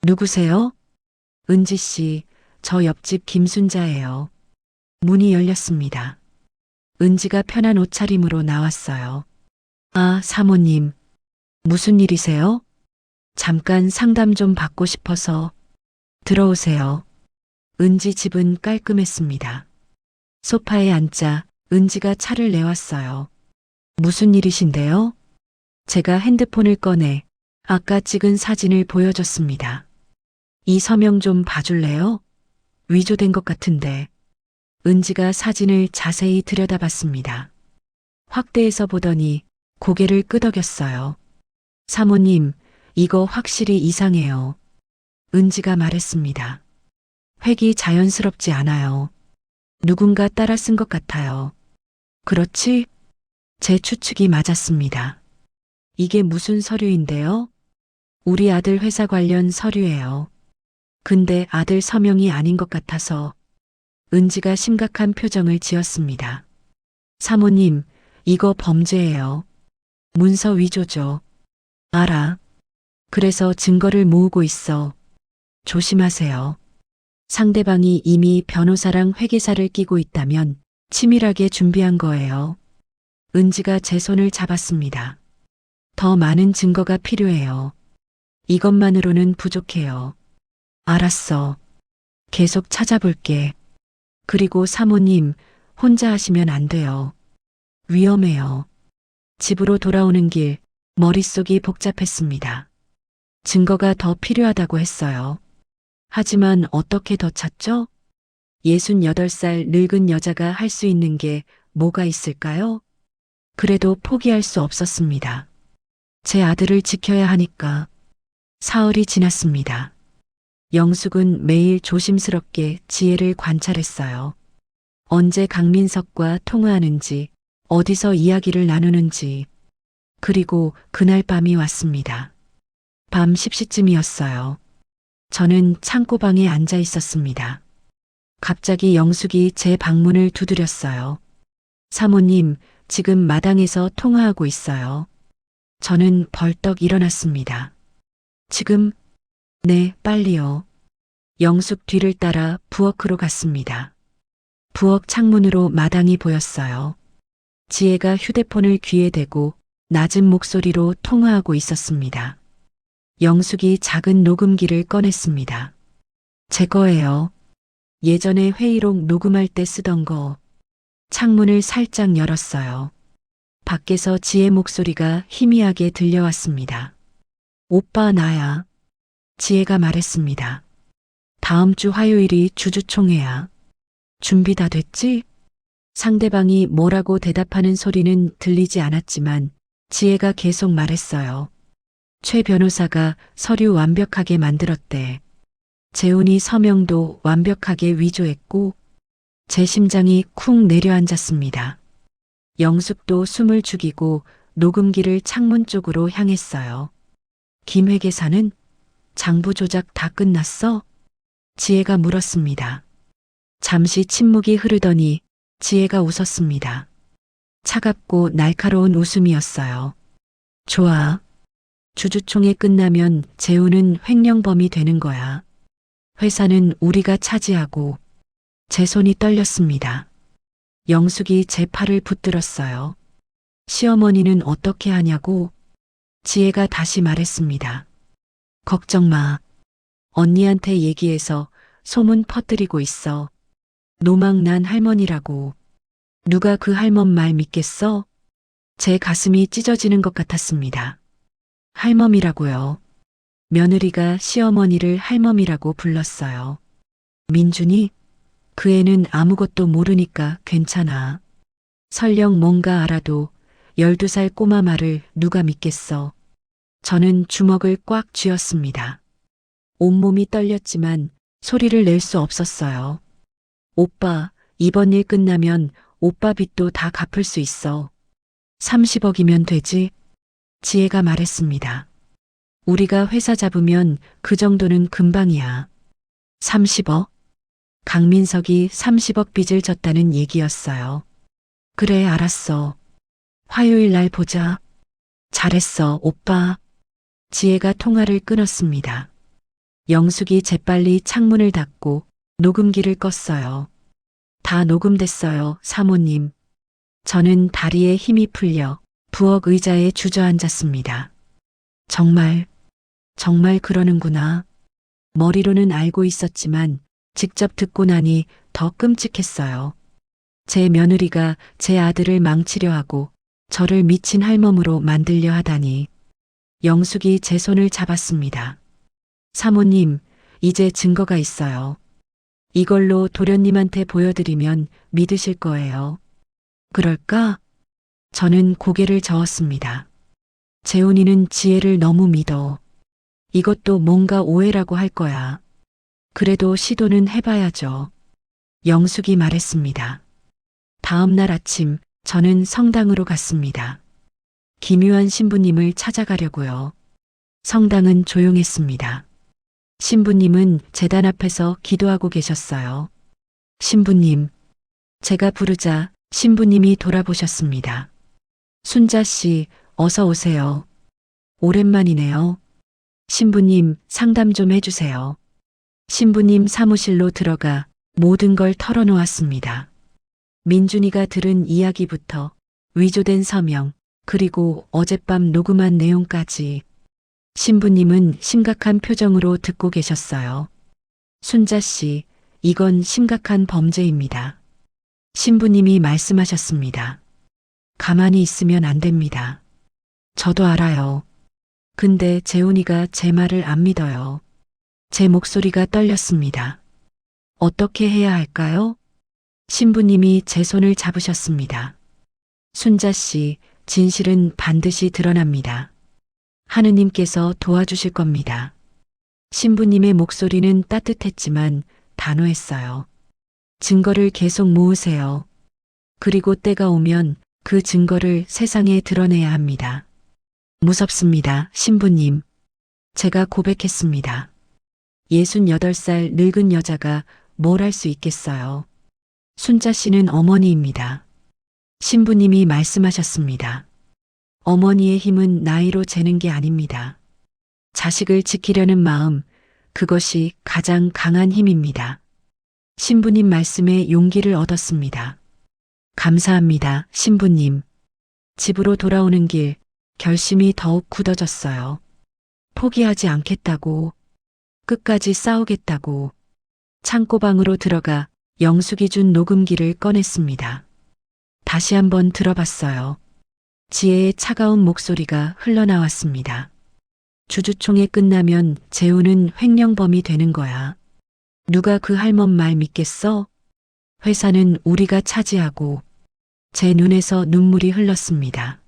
누구세요? 은지 씨, 저 옆집 김순자예요. 문이 열렸습니다. 은지가 편한 옷차림으로 나왔어요. 아, 사모님. 무슨 일이세요? 잠깐 상담 좀 받고 싶어서. 들어오세요. 은지 집은 깔끔했습니다. 소파에 앉자 은지가 차를 내왔어요. 무슨 일이신데요? 제가 핸드폰을 꺼내 아까 찍은 사진을 보여줬습니다. 이 서명 좀 봐줄래요? 위조된 것 같은데. 은지가 사진을 자세히 들여다봤습니다. 확대해서 보더니 고개를 끄덕였어요. 사모님, 이거 확실히 이상해요. 은지가 말했습니다. 획이 자연스럽지 않아요. 누군가 따라 쓴 것 같아요. 그렇지? 제 추측이 맞았습니다. 이게 무슨 서류인데요? 우리 아들 회사 관련 서류예요. 근데 아들 서명이 아닌 것 같아서. 은지가 심각한 표정을 지었습니다. 사모님, 이거 범죄예요. 문서 위조죠. 알아. 그래서 증거를 모으고 있어. 조심하세요. 상대방이 이미 변호사랑 회계사를 끼고 있다면 치밀하게 준비한 거예요. 은지가 제 손을 잡았습니다. 더 많은 증거가 필요해요. 이것만으로는 부족해요. 알았어. 계속 찾아볼게. 그리고 사모님, 혼자 하시면 안 돼요. 위험해요. 집으로 돌아오는 길, 머릿속이 복잡했습니다. 증거가 더 필요하다고 했어요. 하지만 어떻게 더 찾죠? 68살 늙은 여자가 할 수 있는 게 뭐가 있을까요? 그래도 포기할 수 없었습니다. 제 아들을 지켜야 하니까. 사흘이 지났습니다. 영숙은 매일 조심스럽게 지혜를 관찰했어요. 언제 강민석과 통화하는지, 어디서 이야기를 나누는지. 그리고 그날 밤이 왔습니다. 밤 10시쯤이었어요. 저는 창고방에 앉아 있었습니다. 갑자기 영숙이 제 방문을 두드렸어요. 사모님, 지금 마당에서 통화하고 있어요. 저는 벌떡 일어났습니다. 지금? 네, 빨리요. 영숙 뒤를 따라 부엌으로 갔습니다. 부엌 창문으로 마당이 보였어요. 지혜가 휴대폰을 귀에 대고 낮은 목소리로 통화하고 있었습니다. 영숙이 작은 녹음기를 꺼냈습니다. 제 거예요. 예전에 회의록 녹음할 때 쓰던 거. 창문을 살짝 열었어요. 밖에서 지혜 목소리가 희미하게 들려왔습니다. 오빠 나야. 지혜가 말했습니다. 다음 주 화요일이 주주총회야. 준비 다 됐지? 상대방이 뭐라고 대답하는 소리는 들리지 않았지만 지혜가 계속 말했어요. 최 변호사가 서류 완벽하게 만들었대. 재훈이 서명도 완벽하게 위조했고 제 심장이 쿵 내려앉았습니다. 영숙도 숨을 죽이고 녹음기를 창문 쪽으로 향했어요. 김 회계사는? 장부 조작 다 끝났어? 지혜가 물었습니다. 잠시 침묵이 흐르더니 지혜가 웃었습니다. 차갑고 날카로운 웃음이었어요. 좋아. 주주총회 끝나면 재훈은 횡령범이 되는 거야. 회사는 우리가 차지하고. 제 손이 떨렸습니다. 영숙이 제 팔을 붙들었어요. 시어머니는 어떻게 하냐고? 지혜가 다시 말했습니다. 걱정 마. 언니한테 얘기해서 소문 퍼뜨리고 있어. 노망난 할머니라고. 누가 그 할멈 말 믿겠어? 제 가슴이 찢어지는 것 같았습니다. 할멈이라고요. 며느리가 시어머니를 할멈이라고 불렀어요. 민준이? 그 애는 아무것도 모르니까 괜찮아. 설령 뭔가 알아도 12살 꼬마 말을 누가 믿겠어. 저는 주먹을 꽉 쥐었습니다. 온몸이 떨렸지만 소리를 낼 수 없었어요. 오빠, 이번 일 끝나면 오빠 빚도 다 갚을 수 있어. 30억이면 되지? 지혜가 말했습니다. 우리가 회사 잡으면 그 정도는 금방이야. 30억? 강민석이 30억 빚을 졌다는 얘기였어요. 그래, 알았어. 화요일 날 보자. 잘했어, 오빠. 지혜가 통화를 끊었습니다. 영숙이 재빨리 창문을 닫고 녹음기를 껐어요. 다 녹음됐어요, 사모님. 저는 다리에 힘이 풀려 부엌 의자에 주저앉았습니다. 정말 그러는구나. 머리로는 알고 있었지만 직접 듣고 나니 더 끔찍했어요. 제 며느리가 제 아들을 망치려 하고 저를 미친 할멈으로 만들려 하다니. 영숙이 제 손을 잡았습니다. 사모님, 이제 증거가 있어요. 이걸로 도련님한테 보여드리면 믿으실 거예요. 그럴까? 저는 고개를 저었습니다. 재훈이는 지혜를 너무 믿어. 이것도 뭔가 오해라고 할 거야. 그래도 시도는 해봐야죠. 영숙이 말했습니다. 다음 날 아침 저는 성당으로 갔습니다. 김유한 신부님을 찾아가려고요. 성당은 조용했습니다. 신부님은 제단 앞에서 기도하고 계셨어요. 신부님, 제가 부르자 신부님이 돌아보셨습니다. 순자 씨, 어서 오세요. 오랜만이네요. 신부님, 상담 좀 해주세요. 신부님 사무실로 들어가 모든 걸 털어놓았습니다. 민준이가 들은 이야기부터 위조된 서명, 그리고 어젯밤 녹음한 내용까지. 신부님은 심각한 표정으로 듣고 계셨어요. 순자 씨, 이건 심각한 범죄입니다. 신부님이 말씀하셨습니다. 가만히 있으면 안 됩니다. 저도 알아요. 근데 재훈이가 제 말을 안 믿어요. 제 목소리가 떨렸습니다. 어떻게 해야 할까요? 신부님이 제 손을 잡으셨습니다. 순자 씨, 진실은 반드시 드러납니다. 하느님께서 도와주실 겁니다. 신부님의 목소리는 따뜻했지만 단호했어요. 증거를 계속 모으세요. 그리고 때가 오면 그 증거를 세상에 드러내야 합니다. 무섭습니다, 신부님. 제가 고백했습니다. 68살 늙은 여자가 뭘 할 수 있겠어요. 순자 씨는 어머니입니다. 신부님이 말씀하셨습니다. 어머니의 힘은 나이로 재는 게 아닙니다. 자식을 지키려는 마음, 그것이 가장 강한 힘입니다. 신부님 말씀에 용기를 얻었습니다. 감사합니다, 신부님. 집으로 돌아오는 길, 결심이 더욱 굳어졌어요. 포기하지 않겠다고, 끝까지 싸우겠다고. 창고방으로 들어가 영숙이 준 녹음기를 꺼냈습니다. 다시 한번 들어봤어요. 지혜의 차가운 목소리가 흘러나왔습니다. 주주총회 끝나면 재훈은 횡령범이 되는 거야. 누가 그 할멈 말 믿겠어? 회사는 우리가 차지하고. 제 눈에서 눈물이 흘렀습니다.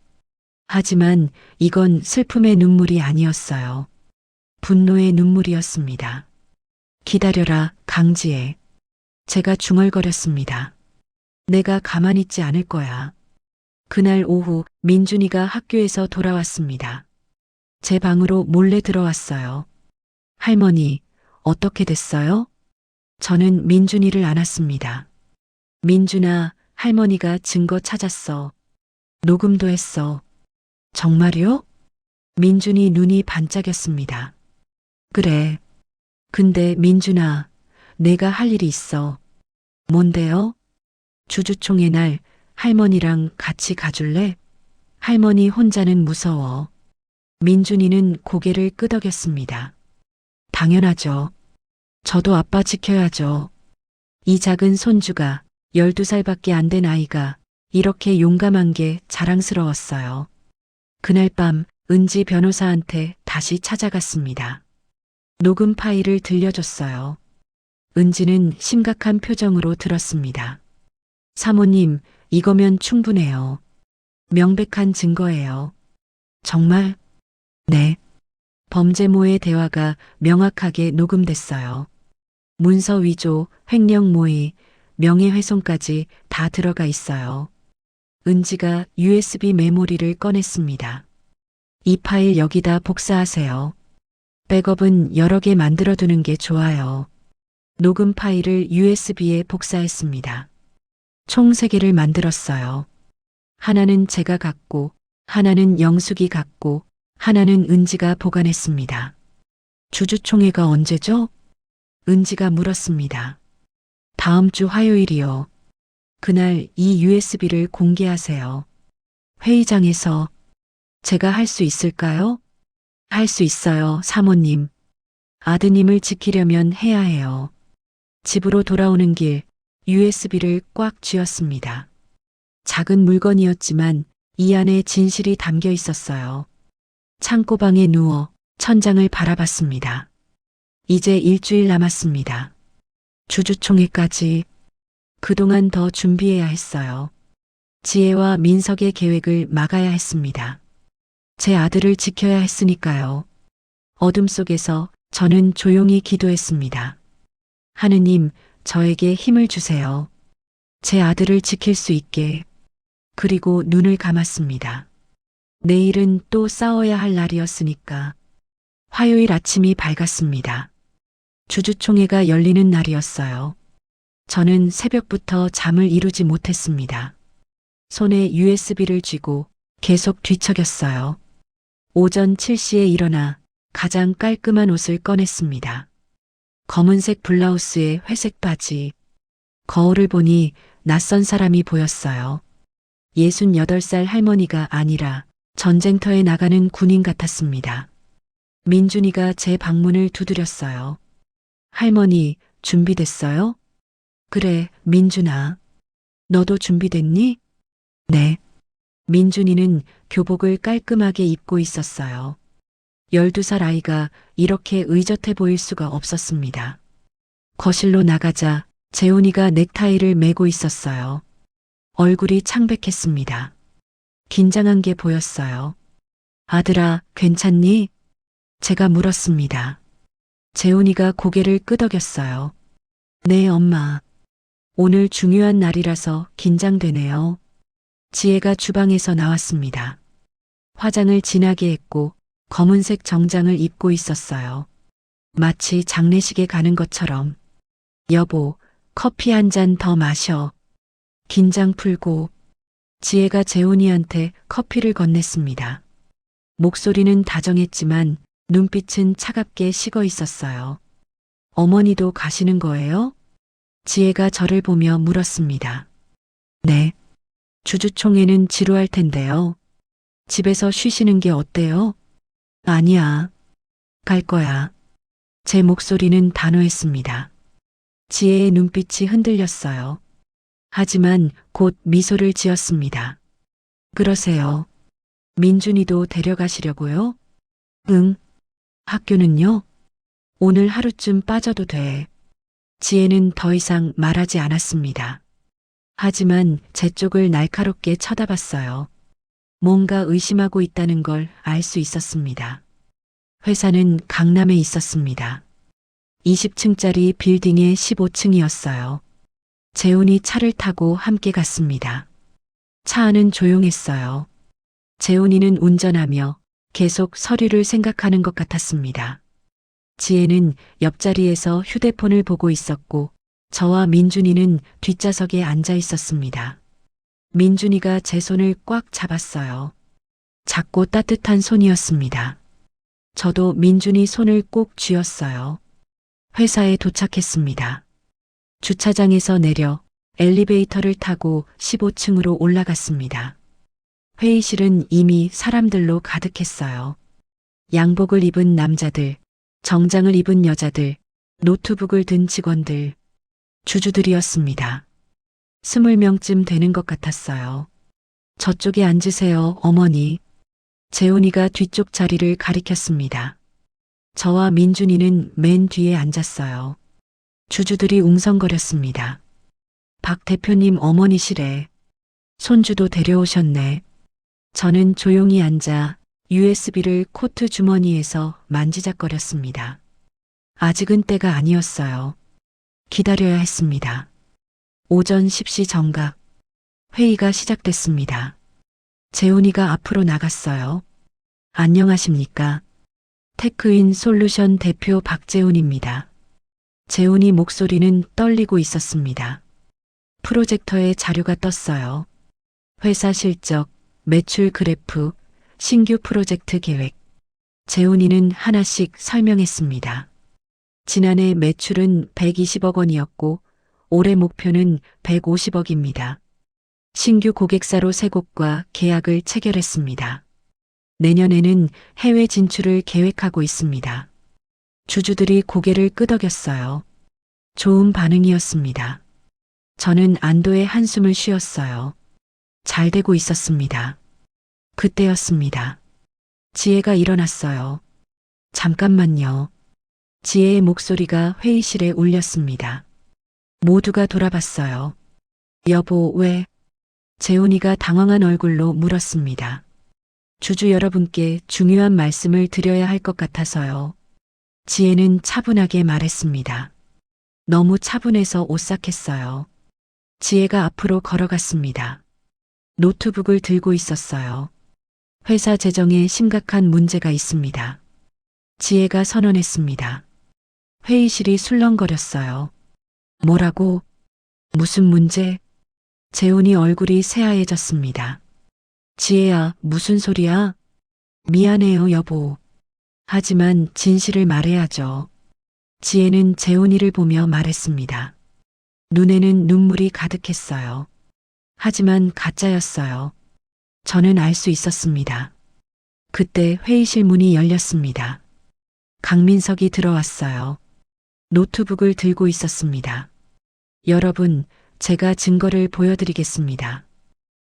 하지만 이건 슬픔의 눈물이 아니었어요. 분노의 눈물이었습니다. 기다려라, 강지혜. 제가 중얼거렸습니다. 내가 가만히 있지 않을 거야. 그날 오후 민준이가 학교에서 돌아왔습니다. 제 방으로 몰래 들어왔어요. 할머니, 어떻게 됐어요? 저는 민준이를 안았습니다. 민준아, 할머니가 증거 찾았어. 녹음도 했어. 정말요? 민준이 눈이 반짝였습니다. 그래. 근데 민준아, 내가 할 일이 있어. 뭔데요? 주주총회 날 할머니랑 같이 가줄래? 할머니 혼자는 무서워. 민준이는 고개를 끄덕였습니다. 당연하죠. 저도 아빠 지켜야죠. 이 작은 손주가 12살밖에 안 된 아이가 이렇게 용감한 게 자랑스러웠어요. 그날 밤 은지 변호사한테 다시 찾아갔습니다. 녹음 파일을 들려줬어요. 은지는 심각한 표정으로 들었습니다. 사모님, 이거면 충분해요. 명백한 증거예요. 정말? 네. 범죄모의 대화가 명확하게 녹음됐어요. 문서 위조, 횡령 모의, 명예훼손까지 다 들어가 있어요. 은지가 USB 메모리를 꺼냈습니다. 이 파일 여기다 복사하세요. 백업은 여러 개 만들어두는 게 좋아요. 녹음 파일을 USB에 복사했습니다. 총 3개를 만들었어요. 하나는 제가 갖고, 하나는 영숙이 갖고, 하나는 은지가 보관했습니다. 주주총회가 언제죠? 은지가 물었습니다. 다음 주 화요일이요. 그날 이 USB를 공개하세요. 회의장에서. 제가 할 수 있을까요? 할 수 있어요, 사모님. 아드님을 지키려면 해야 해요. 집으로 돌아오는 길 USB를 꽉 쥐었습니다. 작은 물건이었지만 이 안에 진실이 담겨 있었어요. 창고방에 누워 천장을 바라봤습니다. 이제 일주일 남았습니다. 주주총회까지 그동안 더 준비해야 했어요. 지혜와 민석의 계획을 막아야 했습니다. 제 아들을 지켜야 했으니까요. 어둠 속에서 저는 조용히 기도했습니다. 하느님, 저에게 힘을 주세요. 제 아들을 지킬 수 있게. 그리고 눈을 감았습니다. 내일은 또 싸워야 할 날이었으니까. 화요일 아침이 밝았습니다. 주주총회가 열리는 날이었어요. 저는 새벽부터 잠을 이루지 못했습니다. 손에 USB를 쥐고 계속 뒤척였어요. 오전 7시에 일어나 가장 깔끔한 옷을 꺼냈습니다. 검은색 블라우스에 회색 바지. 거울을 보니 낯선 사람이 보였어요. 68살 할머니가 아니라 전쟁터에 나가는 군인 같았습니다. 민준이가 제 방문을 두드렸어요. 할머니, 준비됐어요? 그래, 민준아. 너도 준비됐니? 네. 민준이는 교복을 깔끔하게 입고 있었어요. 12살 아이가 이렇게 의젓해 보일 수가 없었습니다. 거실로 나가자 재훈이가 넥타이를 매고 있었어요. 얼굴이 창백했습니다. 긴장한 게 보였어요. 아들아, 괜찮니? 제가 물었습니다. 재훈이가 고개를 끄덕였어요. 네, 엄마. 오늘 중요한 날이라서 긴장되네요. 지혜가 주방에서 나왔습니다. 화장을 진하게 했고 검은색 정장을 입고 있었어요. 마치 장례식에 가는 것처럼. 여보, 커피 한 잔 더 마셔. 긴장 풀고. 지혜가 재훈이한테 커피를 건넸습니다. 목소리는 다정했지만 눈빛은 차갑게 식어 있었어요. 어머니도 가시는 거예요? 지혜가 저를 보며 물었습니다. 네. 주주총회는 지루할 텐데요. 집에서 쉬시는 게 어때요? 아니야. 갈 거야. 제 목소리는 단호했습니다. 지혜의 눈빛이 흔들렸어요. 하지만 곧 미소를 지었습니다. 그러세요. 민준이도 데려가시려고요? 응. 학교는요? 오늘 하루쯤 빠져도 돼. 지혜는 더 이상 말하지 않았습니다. 하지만 제 쪽을 날카롭게 쳐다봤어요. 뭔가 의심하고 있다는 걸 알 수 있었습니다. 회사는 강남에 있었습니다. 20층짜리 빌딩의 15층이었어요. 재훈이 차를 타고 함께 갔습니다. 차 안은 조용했어요. 재훈이는 운전하며 계속 서류를 생각하는 것 같았습니다. 지혜는 옆자리에서 휴대폰을 보고 있었고 저와 민준이는 뒷좌석에 앉아 있었습니다. 민준이가 제 손을 꽉 잡았어요. 작고 따뜻한 손이었습니다. 저도 민준이 손을 꼭 쥐었어요. 회사에 도착했습니다. 주차장에서 내려 엘리베이터를 타고 15층으로 올라갔습니다. 회의실은 이미 사람들로 가득했어요. 양복을 입은 남자들, 정장을 입은 여자들, 노트북을 든 직원들, 주주들이었습니다. 20명쯤 되는 것 같았어요. 저쪽에 앉으세요, 어머니. 재훈이가 뒤쪽 자리를 가리켰습니다. 저와 민준이는 맨 뒤에 앉았어요. 주주들이 웅성거렸습니다. 박 대표님 어머니시래. 손주도 데려오셨네. 저는 조용히 앉아 USB를 코트 주머니에서 만지작거렸습니다. 아직은 때가 아니었어요. 기다려야 했습니다. 오전 10시 정각. 회의가 시작됐습니다. 재훈이가 앞으로 나갔어요. 안녕하십니까. 테크인 솔루션 대표 박재훈입니다. 재훈이 목소리는 떨리고 있었습니다. 프로젝터에 자료가 떴어요. 회사 실적, 매출 그래프, 신규 프로젝트 계획. 재훈이는 하나씩 설명했습니다. 지난해 매출은 120억 원이었고 올해 목표는 150억입니다. 신규 고객사로 3곳과 계약을 체결했습니다. 내년에는 해외 진출을 계획하고 있습니다. 주주들이 고개를 끄덕였어요. 좋은 반응이었습니다. 저는 안도의 한숨을 쉬었어요. 잘 되고 있었습니다. 그때였습니다. 지혜가 일어났어요. 잠깐만요. 지혜의 목소리가 회의실에 울렸습니다. 모두가 돌아봤어요. 여보, 왜? 재훈이가 당황한 얼굴로 물었습니다. 주주 여러분께 중요한 말씀을 드려야 할 것 같아서요. 지혜는 차분하게 말했습니다. 너무 차분해서 오싹했어요. 지혜가 앞으로 걸어갔습니다. 노트북을 들고 있었어요. 회사 재정에 심각한 문제가 있습니다. 지혜가 선언했습니다. 회의실이 술렁거렸어요. 뭐라고? 무슨 문제? 재훈이 얼굴이 새하얘졌습니다. 지혜야, 무슨 소리야? 미안해요, 여보. 하지만 진실을 말해야죠. 지혜는 재훈이를 보며 말했습니다. 눈에는 눈물이 가득했어요. 하지만 가짜였어요. 저는 알 수 있었습니다. 그때 회의실 문이 열렸습니다. 강민석이 들어왔어요. 노트북을 들고 있었습니다. 여러분, 제가 증거를 보여드리겠습니다.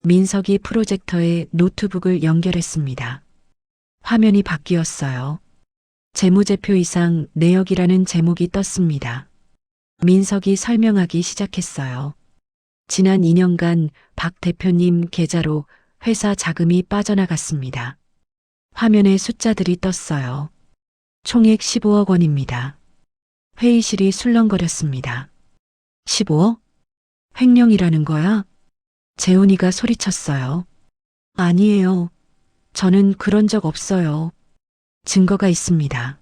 민석이 프로젝터에 노트북을 연결했습니다. 화면이 바뀌었어요. 재무제표 이상 내역이라는 제목이 떴습니다. 민석이 설명하기 시작했어요. 지난 2년간 박 대표님 계좌로 회사 자금이 빠져나갔습니다. 화면에 숫자들이 떴어요. 총액 15억 원입니다. 회의실이 술렁거렸습니다. 15억? 횡령이라는 거야? 재훈이가 소리쳤어요. 아니에요. 저는 그런 적 없어요. 증거가 있습니다.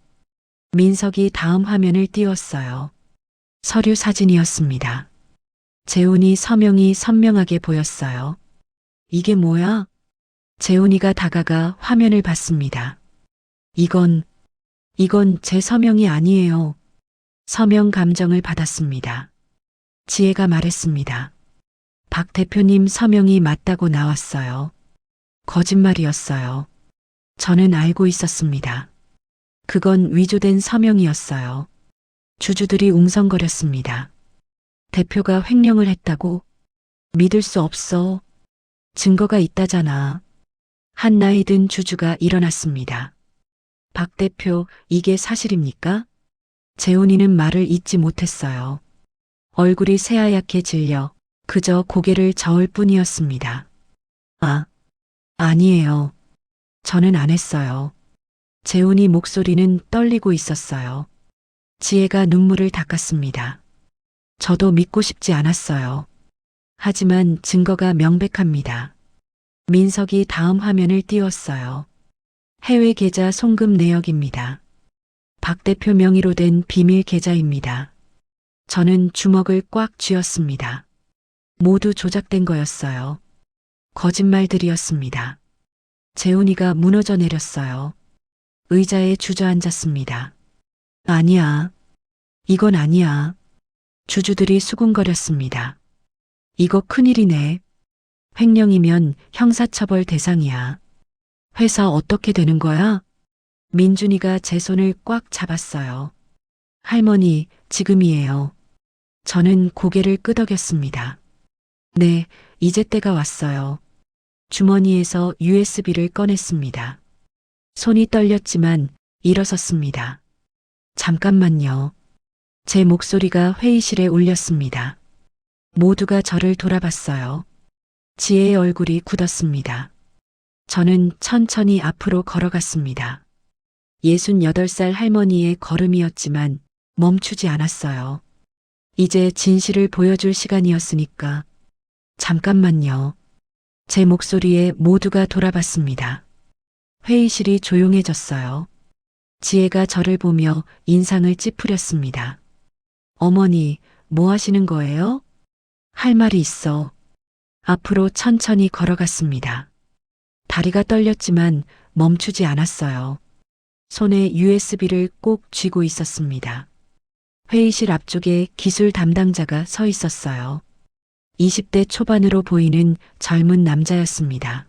민석이 다음 화면을 띄웠어요. 서류 사진이었습니다. 재훈이 서명이 선명하게 보였어요. 이게 뭐야? 재훈이가 다가가 화면을 봤습니다. 이건 제 서명이 아니에요. 서명 감정을 받았습니다. 지혜가 말했습니다. 박 대표님 서명이 맞다고 나왔어요. 거짓말이었어요. 저는 알고 있었습니다. 그건 위조된 서명이었어요. 주주들이 웅성거렸습니다. 대표가 횡령을 했다고? 믿을 수 없어. 증거가 있다잖아. 한 나이 든 주주가 일어났습니다. 박 대표, 이게 사실입니까? 재훈이는 말을 잇지 못했어요. 얼굴이 새하얗게 질려 그저 고개를 저을 뿐이었습니다. 아니에요. 저는 안 했어요. 재훈이 목소리는 떨리고 있었어요. 지혜가 눈물을 닦았습니다. 저도 믿고 싶지 않았어요. 하지만 증거가 명백합니다. 민석이 다음 화면을 띄웠어요. 해외 계좌 송금 내역입니다. 박 대표 명의로 된 비밀 계좌입니다. 저는 주먹을 꽉 쥐었습니다. 모두 조작된 거였어요. 거짓말들이었습니다. 재훈이가 무너져 내렸어요. 의자에 주저앉았습니다. 아니야. 이건 아니야. 주주들이 수군거렸습니다. 이거 큰일이네. 횡령이면 형사처벌 대상이야. 회사 어떻게 되는 거야? 민준이가 제 손을 꽉 잡았어요. 할머니, 지금이에요. 저는 고개를 끄덕였습니다. 네, 이제 때가 왔어요. 주머니에서 USB를 꺼냈습니다. 손이 떨렸지만 일어섰습니다. 잠깐만요. 제 목소리가 회의실에 울렸습니다. 모두가 저를 돌아봤어요. 지혜의 얼굴이 굳었습니다. 저는 천천히 앞으로 걸어갔습니다. 68살 할머니의 걸음이었지만 멈추지 않았어요. 이제 진실을 보여줄 시간이었으니까. 잠깐만요. 제 목소리에 모두가 돌아봤습니다. 회의실이 조용해졌어요. 지혜가 저를 보며 인상을 찌푸렸습니다. 어머니, 뭐 하시는 거예요? 할 말이 있어. 앞으로 천천히 걸어갔습니다. 다리가 떨렸지만 멈추지 않았어요. 손에 USB를 꼭 쥐고 있었습니다. 회의실 앞쪽에 기술 담당자가 서 있었어요. 20대 초반으로 보이는 젊은 남자였습니다.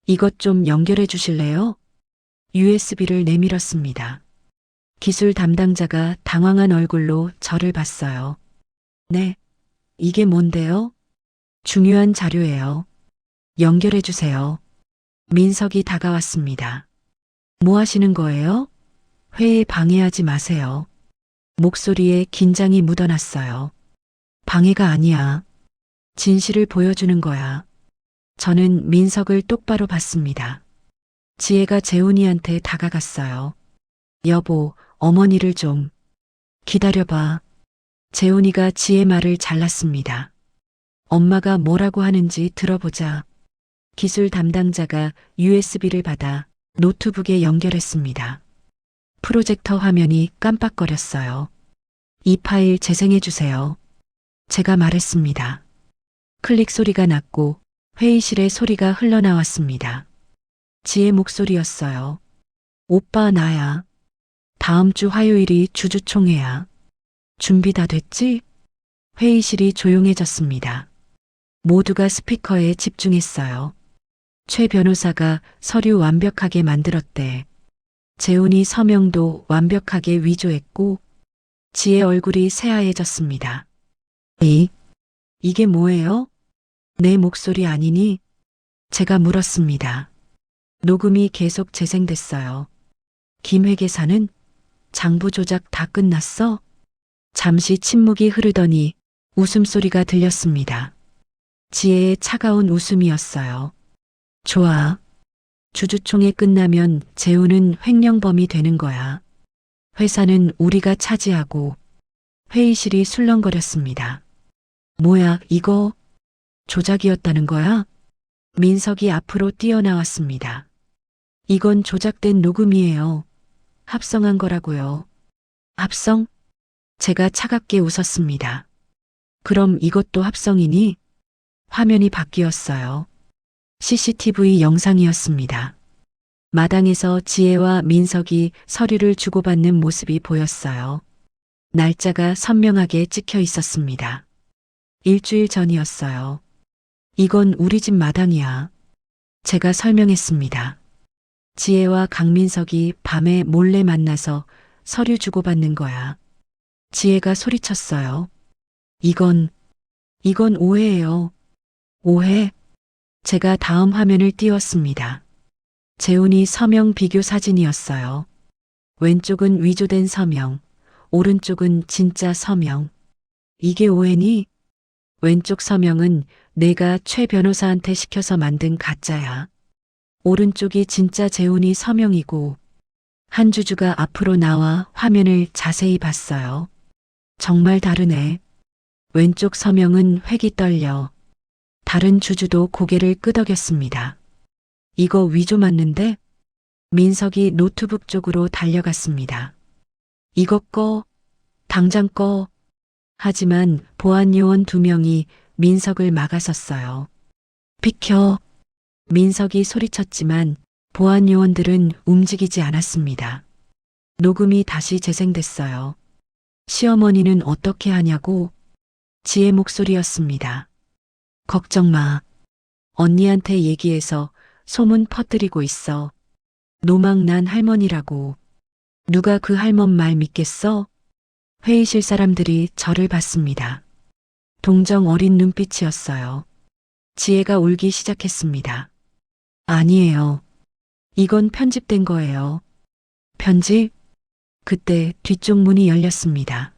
이것 좀 연결해 주실래요? USB를 내밀었습니다. 기술 담당자가 당황한 얼굴로 저를 봤어요. 네, 이게 뭔데요? 중요한 자료예요. 연결해 주세요. 민석이 다가왔습니다. 뭐 하시는 거예요? 회의 방해하지 마세요. 목소리에 긴장이 묻어났어요. 방해가 아니야. 진실을 보여주는 거야. 저는 민석을 똑바로 봤습니다. 지혜가 재훈이한테 다가갔어요. 여보, 어머니를 좀 기다려봐. 재훈이가 지혜 말을 잘랐습니다. 엄마가 뭐라고 하는지 들어보자. 기술 담당자가 USB를 받아 노트북에 연결했습니다. 프로젝터 화면이 깜빡거렸어요. 이 파일 재생해 주세요. 제가 말했습니다. 클릭 소리가 났고 회의실의 소리가 흘러나왔습니다. 지혜 목소리였어요. 오빠 나야. 다음 주 화요일이 주주총회야. 준비 다 됐지? 회의실이 조용해졌습니다. 모두가 스피커에 집중했어요. 최 변호사가 서류 완벽하게 만들었대. 재훈이 서명도 완벽하게 위조했고 지혜 얼굴이 새하얘졌습니다. 이게 뭐예요? 내 목소리 아니니? 제가 물었습니다. 녹음이 계속 재생됐어요. 김 회계사는 장부 조작 다 끝났어? 잠시 침묵이 흐르더니 웃음소리가 들렸습니다. 지혜의 차가운 웃음이었어요. 좋아. 주주총회 끝나면 재훈은 횡령범이 되는 거야. 회사는 우리가 차지하고. 회의실이 술렁거렸습니다. 뭐야, 이거 조작이었다는 거야? 민석이 앞으로 뛰어나왔습니다. 이건 조작된 녹음이에요. 합성한 거라고요. 합성? 제가 차갑게 웃었습니다. 그럼 이것도 합성이니? 화면이 바뀌었어요. CCTV 영상이었습니다. 마당에서 지혜와 민석이 서류를 주고받는 모습이 보였어요. 날짜가 선명하게 찍혀 있었습니다. 일주일 전이었어요. 이건 우리 집 마당이야. 제가 설명했습니다. 지혜와 강민석이 밤에 몰래 만나서 서류 주고받는 거야. 지혜가 소리쳤어요. 이건 오해예요. 오해? 제가 다음 화면을 띄웠습니다. 재훈이 서명 비교 사진이었어요. 왼쪽은 위조된 서명, 오른쪽은 진짜 서명. 이게 오해니? 왼쪽 서명은 내가 최 변호사한테 시켜서 만든 가짜야. 오른쪽이 진짜 재훈이 서명이고 한 주주가 앞으로 나와 화면을 자세히 봤어요. 정말 다르네. 왼쪽 서명은 획이 떨려. 다른 주주도 고개를 끄덕였습니다. 이거 위조 맞는데? 민석이 노트북 쪽으로 달려갔습니다. 이거 꺼. 당장 꺼. 하지만 보안 요원 2명이 민석을 막아섰어요. 비켜. 민석이 소리쳤지만 보안 요원들은 움직이지 않았습니다. 녹음이 다시 재생됐어요. 시어머니는 어떻게 하냐고? 지혜 목소리였습니다. 걱정 마. 언니한테 얘기해서 소문 퍼뜨리고 있어. 노망난 할머니라고. 누가 그 할멈 말 믿겠어? 회의실 사람들이 저를 봤습니다. 동정 어린 눈빛이었어요. 지혜가 울기 시작했습니다. 아니에요. 이건 편집된 거예요. 편집? 그때 뒤쪽 문이 열렸습니다.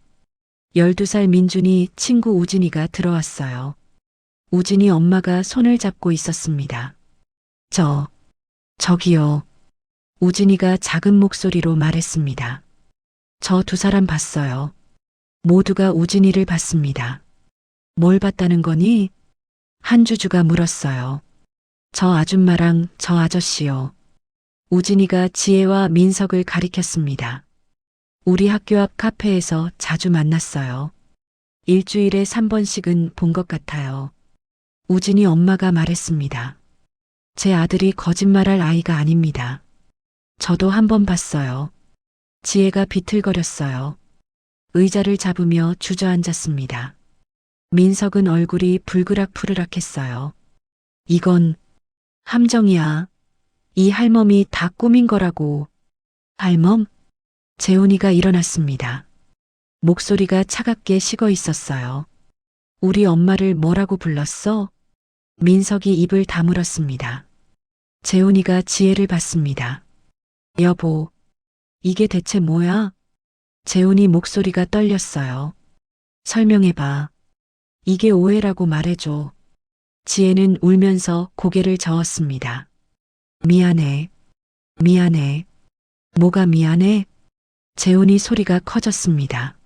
12살 민준이 친구 우진이가 들어왔어요. 우진이 엄마가 손을 잡고 있었습니다. 저기요. 우진이가 작은 목소리로 말했습니다. 저 2사람 봤어요. 모두가 우진이를 봤습니다. 뭘 봤다는 거니? 한 주주가 물었어요. 저 아줌마랑 저 아저씨요. 우진이가 지혜와 민석을 가리켰습니다. 우리 학교 앞 카페에서 자주 만났어요. 일주일에 3번씩은 본 것 같아요. 우진이 엄마가 말했습니다. 제 아들이 거짓말할 아이가 아닙니다. 저도 1번 봤어요. 지혜가 비틀거렸어요. 의자를 잡으며 주저앉았습니다. 민석은 얼굴이 불그락푸르락했어요. 이건 함정이야. 이 할멈이 다 꾸민 거라고. 할멈? 재훈이가 일어났습니다. 목소리가 차갑게 식어 있었어요. 우리 엄마를 뭐라고 불렀어? 민석이 입을 다물었습니다. 재훈이가 지혜를 받습니다. 여보, 이게 대체 뭐야? 재훈이 목소리가 떨렸어요. 설명해봐. 이게 오해라고 말해줘. 지혜는 울면서 고개를 저었습니다. 미안해. 미안해. 뭐가 미안해? 재훈이 소리가 커졌습니다.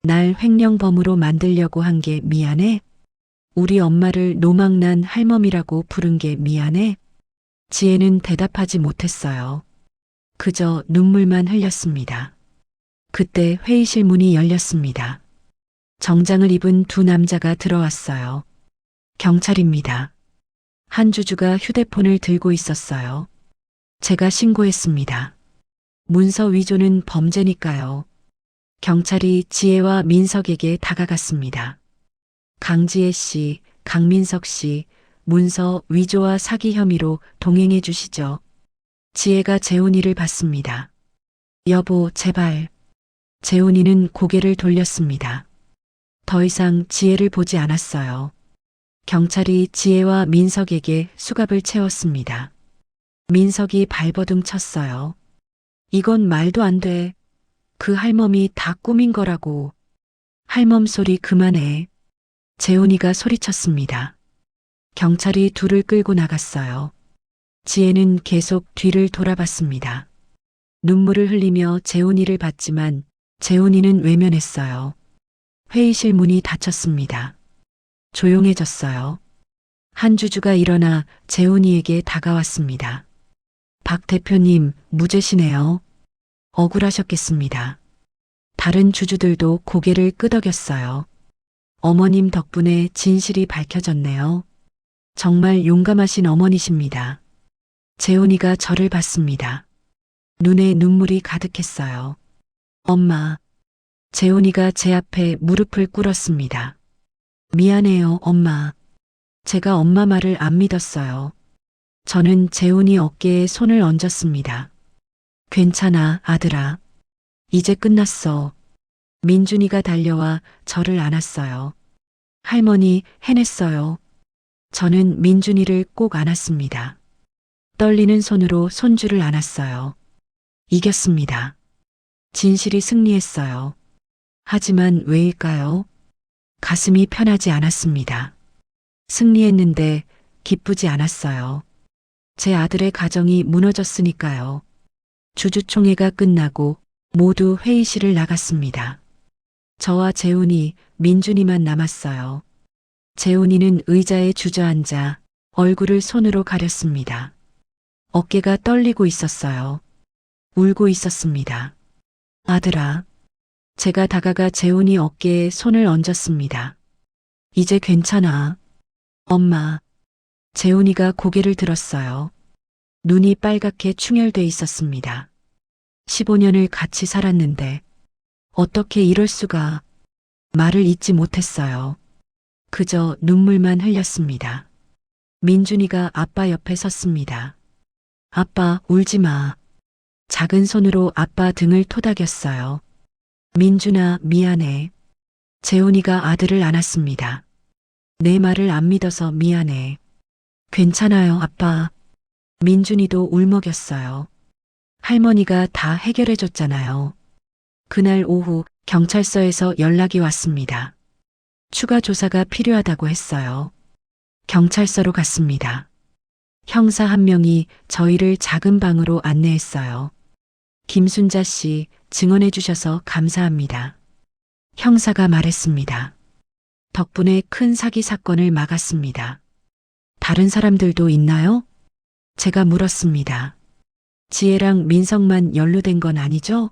날 횡령범으로 만들려고 한 게 미안해? 우리 엄마를 노망난 할멈이라고 부른 게 미안해? 지혜는 대답하지 못했어요. 그저 눈물만 흘렸습니다. 그때 회의실 문이 열렸습니다. 정장을 입은 두 남자가 들어왔어요. 경찰입니다. 한주주가 휴대폰을 들고 있었어요. 제가 신고했습니다. 문서 위조는 범죄니까요. 경찰이 지혜와 민석에게 다가갔습니다. 강지혜 씨, 강민석 씨, 문서 위조와 사기 혐의로 동행해 주시죠. 지혜가 재훈이를 봤습니다. 여보, 제발. 재훈이는 고개를 돌렸습니다. 더 이상 지혜를 보지 않았어요. 경찰이 지혜와 민석에게 수갑을 채웠습니다. 민석이 발버둥 쳤어요. 이건 말도 안 돼. 그 할멈이 다 꾸민 거라고. 할멈 소리 그만해. 재훈이가 소리쳤습니다. 경찰이 둘을 끌고 나갔어요. 지혜는 계속 뒤를 돌아봤습니다. 눈물을 흘리며 재훈이를 봤지만 재훈이는 외면했어요. 회의실 문이 닫혔습니다. 조용해졌어요. 한주주가 일어나 재훈이에게 다가왔습니다. 박 대표님, 무죄시네요. 억울하셨겠습니다. 다른 주주들도 고개를 끄덕였어요. 어머님 덕분에 진실이 밝혀졌네요. 정말 용감하신 어머니십니다. 재훈이가 저를 봤습니다. 눈에 눈물이 가득했어요. 엄마. 재훈이가 제 앞에 무릎을 꿇었습니다. 미안해요, 엄마. 제가 엄마 말을 안 믿었어요. 저는 재훈이 어깨에 손을 얹었습니다. 괜찮아, 아들아. 이제 끝났어. 민준이가 달려와 저를 안았어요. 할머니, 해냈어요. 저는 민준이를 꼭 안았습니다. 떨리는 손으로 손주를 안았어요. 이겼습니다. 진실이 승리했어요. 하지만 왜일까요? 가슴이 편하지 않았습니다. 승리했는데 기쁘지 않았어요. 제 아들의 가정이 무너졌으니까요. 주주총회가 끝나고 모두 회의실을 나갔습니다. 저와 재훈이, 민준이만 남았어요. 재훈이는 의자에 주저앉아 얼굴을 손으로 가렸습니다. 어깨가 떨리고 있었어요. 울고 있었습니다. 아들아. 제가 다가가 재훈이 어깨에 손을 얹었습니다. 이제 괜찮아. 엄마. 재훈이가 고개를 들었어요. 눈이 빨갛게 충혈돼 있었습니다. 15년을 같이 살았는데 어떻게 이럴 수가. 말을 잇지 못했어요. 그저 눈물만 흘렸습니다. 민준이가 아빠 옆에 섰습니다. 아빠, 울지 마. 작은 손으로 아빠 등을 토닥였어요. 민준아, 미안해. 재훈이가 아들을 안았습니다. 내 말을 안 믿어서 미안해. 괜찮아요, 아빠. 민준이도 울먹였어요. 할머니가 다 해결해줬잖아요. 그날 오후 경찰서에서 연락이 왔습니다. 추가 조사가 필요하다고 했어요. 경찰서로 갔습니다. 형사 한 명이 저희를 작은 방으로 안내했어요. 김순자 씨, 증언해 주셔서 감사합니다. 형사가 말했습니다. 덕분에 큰 사기 사건을 막았습니다. 다른 사람들도 있나요? 제가 물었습니다. 지혜랑 민석만 연루된 건 아니죠?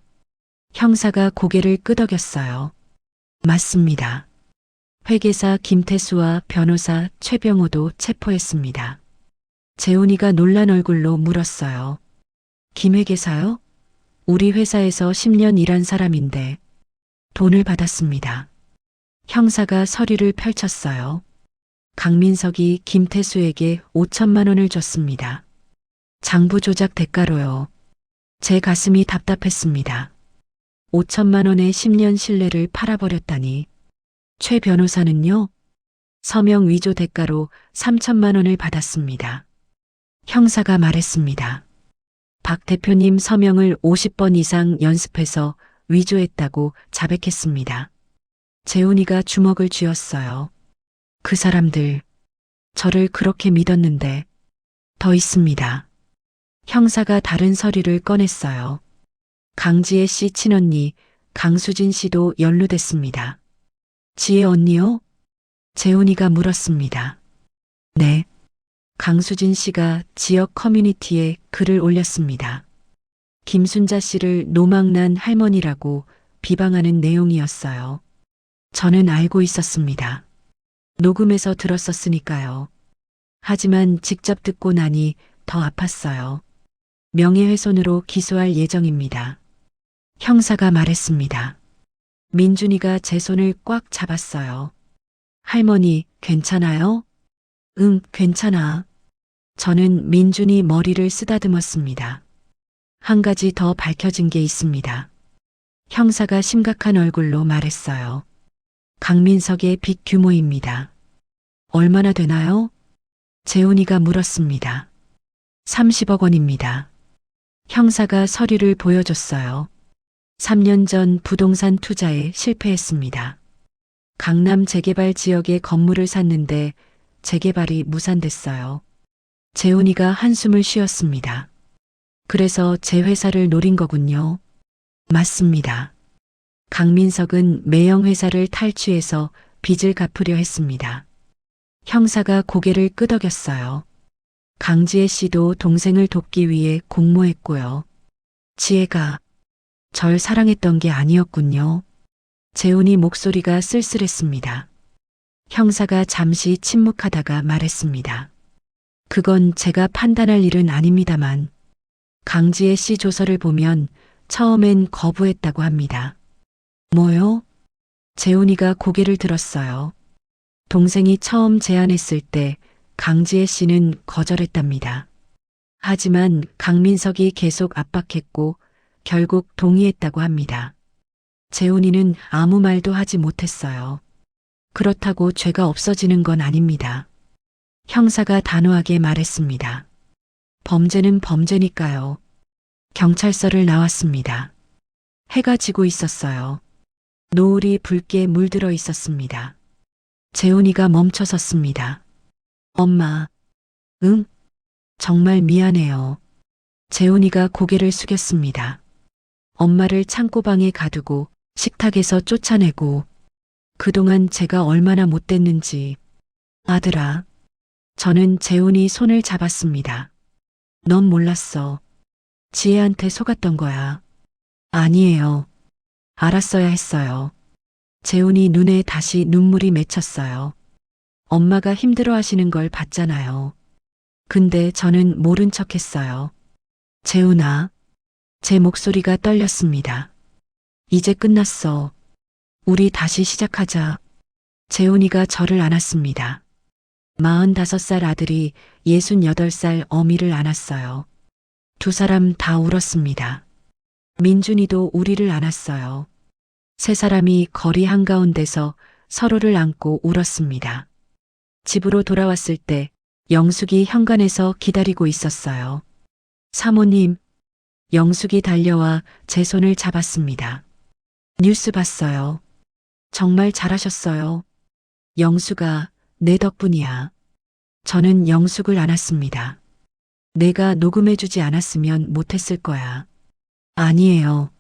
형사가 고개를 끄덕였어요. 맞습니다. 회계사 김태수와 변호사 최병호도 체포했습니다. 재훈이가 놀란 얼굴로 물었어요. 김 회계사요? 우리 회사에서 10년 일한 사람인데 돈을 받았습니다. 형사가 서류를 펼쳤어요. 강민석이 김태수에게 5천만 원을 줬습니다. 장부 조작 대가로요. 제 가슴이 답답했습니다. 5천만 원의 10년 신뢰를 팔아버렸다니. 최 변호사는요? 서명 위조 대가로 3천만 원을 받았습니다. 형사가 말했습니다. 박 대표님 서명을 50번 이상 연습해서 위조했다고 자백했습니다. 재훈이가 주먹을 쥐었어요. 그 사람들, 저를 그렇게 믿었는데, 더 있습니다. 형사가 다른 서류를 꺼냈어요. 강지혜 씨 친언니 강수진 씨도 연루됐습니다. 지혜 언니요? 재훈이가 물었습니다. 네. 강수진 씨가 지역 커뮤니티에 글을 올렸습니다. 김순자 씨를 노망난 할머니라고 비방하는 내용이었어요. 저는 알고 있었습니다. 녹음해서 들었었으니까요. 하지만 직접 듣고 나니 더 아팠어요. 명예훼손으로 기소할 예정입니다. 형사가 말했습니다. 민준이가 제 손을 꽉 잡았어요. 할머니, 괜찮아요? 응, 괜찮아. 저는 민준이 머리를 쓰다듬었습니다. 한 가지 더 밝혀진 게 있습니다. 형사가 심각한 얼굴로 말했어요. 강민석의 빚 규모입니다. 얼마나 되나요? 재훈이가 물었습니다. 30억 원입니다. 형사가 서류를 보여줬어요. 3년 전 부동산 투자에 실패했습니다. 강남 재개발 지역에 건물을 샀는데 재개발이 무산됐어요. 재훈이가 한숨을 쉬었습니다. 그래서 제 회사를 노린 거군요. 맞습니다. 강민석은 매형 회사를 탈취해서 빚을 갚으려 했습니다. 형사가 고개를 끄덕였어요. 강지혜 씨도 동생을 돕기 위해 공모했고요. 지혜가 절 사랑했던 게 아니었군요. 재훈이 목소리가 쓸쓸했습니다. 형사가 잠시 침묵하다가 말했습니다. 그건 제가 판단할 일은 아닙니다만 강지혜 씨 조서를 보면 처음엔 거부했다고 합니다. 뭐요? 재훈이가 고개를 들었어요. 동생이 처음 제안했을 때 강지혜 씨는 거절했답니다. 하지만 강민석이 계속 압박했고 결국 동의했다고 합니다. 재훈이는 아무 말도 하지 못했어요. 그렇다고 죄가 없어지는 건 아닙니다. 형사가 단호하게 말했습니다. 범죄는 범죄니까요. 경찰서를 나왔습니다. 해가 지고 있었어요. 노을이 붉게 물들어 있었습니다. 재훈이가 멈춰 섰습니다. 엄마, 응? 정말 미안해요. 재훈이가 고개를 숙였습니다. 엄마를 창고방에 가두고 식탁에서 쫓아내고 그동안 제가 얼마나 못됐는지. 아들아, 저는 재훈이 손을 잡았습니다. 넌 몰랐어. 지혜한테 속았던 거야. 아니에요. 알았어야 했어요. 재훈이 눈에 다시 눈물이 맺혔어요. 엄마가 힘들어 하시는 걸 봤잖아요. 근데 저는 모른 척 했어요. 재훈아, 제 목소리가 떨렸습니다. 이제 끝났어. 우리 다시 시작하자. 재훈이가 저를 안았습니다. 45살 아들이 68살 어미를 안았어요. 두 사람 다 울었습니다. 민준이도 우리를 안았어요. 세 사람이 거리 한가운데서 서로를 안고 울었습니다. 집으로 돌아왔을 때 영숙이 현관에서 기다리고 있었어요. 사모님, 영숙이 달려와 제 손을 잡았습니다. 뉴스 봤어요. 정말 잘하셨어요. 영숙아, 내 덕분이야. 저는 영숙을 안았습니다. 내가 녹음해주지 않았으면 못했을 거야. 아니에요.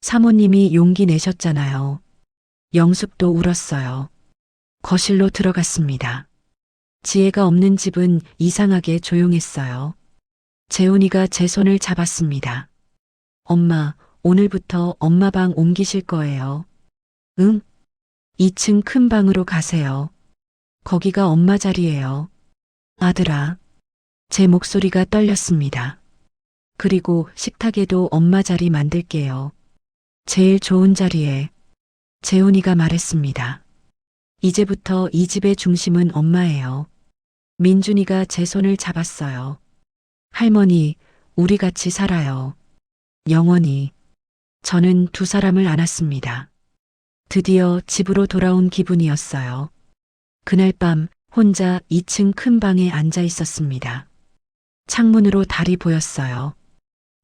사모님이 용기 내셨잖아요. 영숙도 울었어요. 거실로 들어갔습니다. 지혜가 없는 집은 이상하게 조용했어요. 재훈이가 제 손을 잡았습니다. 엄마, 오늘부터 엄마 방 옮기실 거예요. 응? 2층 큰 방으로 가세요. 거기가 엄마 자리예요. 아들아. 제 목소리가 떨렸습니다. 그리고 식탁에도 엄마 자리 만들게요. 제일 좋은 자리에. 재훈이가 말했습니다. 이제부터 이 집의 중심은 엄마예요. 민준이가 제 손을 잡았어요. 할머니, 우리 같이 살아요. 영원히. 저는 두 사람을 안았습니다. 드디어 집으로 돌아온 기분이었어요. 그날 밤 혼자 2층 큰 방에 앉아 있었습니다. 창문으로 달이 보였어요.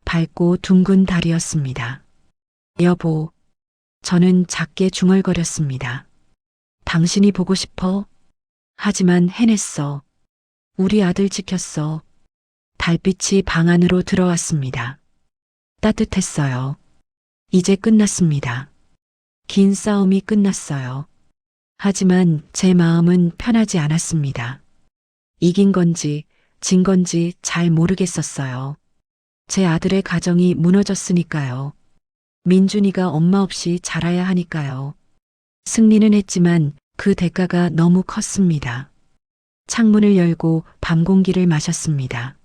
밝고 둥근 달이었습니다. 여보, 저는 작게 중얼거렸습니다. 당신이 보고 싶어? 하지만 해냈어. 우리 아들 지켰어. 달빛이 방 안으로 들어왔습니다. 따뜻했어요. 이제 끝났습니다. 긴 싸움이 끝났어요. 하지만 제 마음은 편하지 않았습니다. 이긴 건지 진 건지 잘 모르겠었어요. 제 아들의 가정이 무너졌으니까요. 민준이가 엄마 없이 자라야 하니까요. 승리는 했지만 그 대가가 너무 컸습니다. 창문을 열고 밤 공기를 마셨습니다.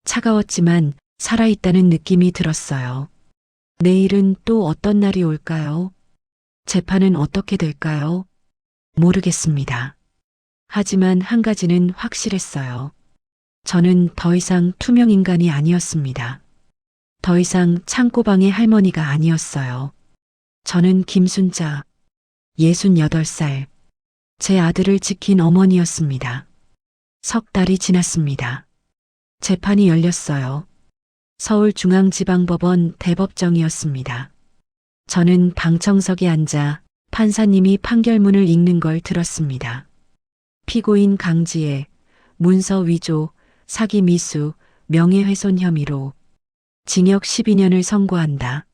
차가웠지만 살아있다는 느낌이 들었어요. 내일은 또 어떤 날이 올까요? 재판은 어떻게 될까요? 모르겠습니다. 하지만 한 가지는 확실했어요. 저는 더 이상 투명 인간이 아니었습니다. 더 이상 창고방의 할머니가 아니었어요. 저는 김순자, 68살, 제 아들을 지킨 어머니였습니다. 석 달이 지났습니다. 재판이 열렸어요. 서울중앙지방법원 대법정이었습니다. 저는 방청석에 앉아 판사님이 판결문을 읽는 걸 들었습니다. 피고인 강지혜, 문서 위조, 사기 미수, 명예훼손 혐의로 징역 12년을 선고한다.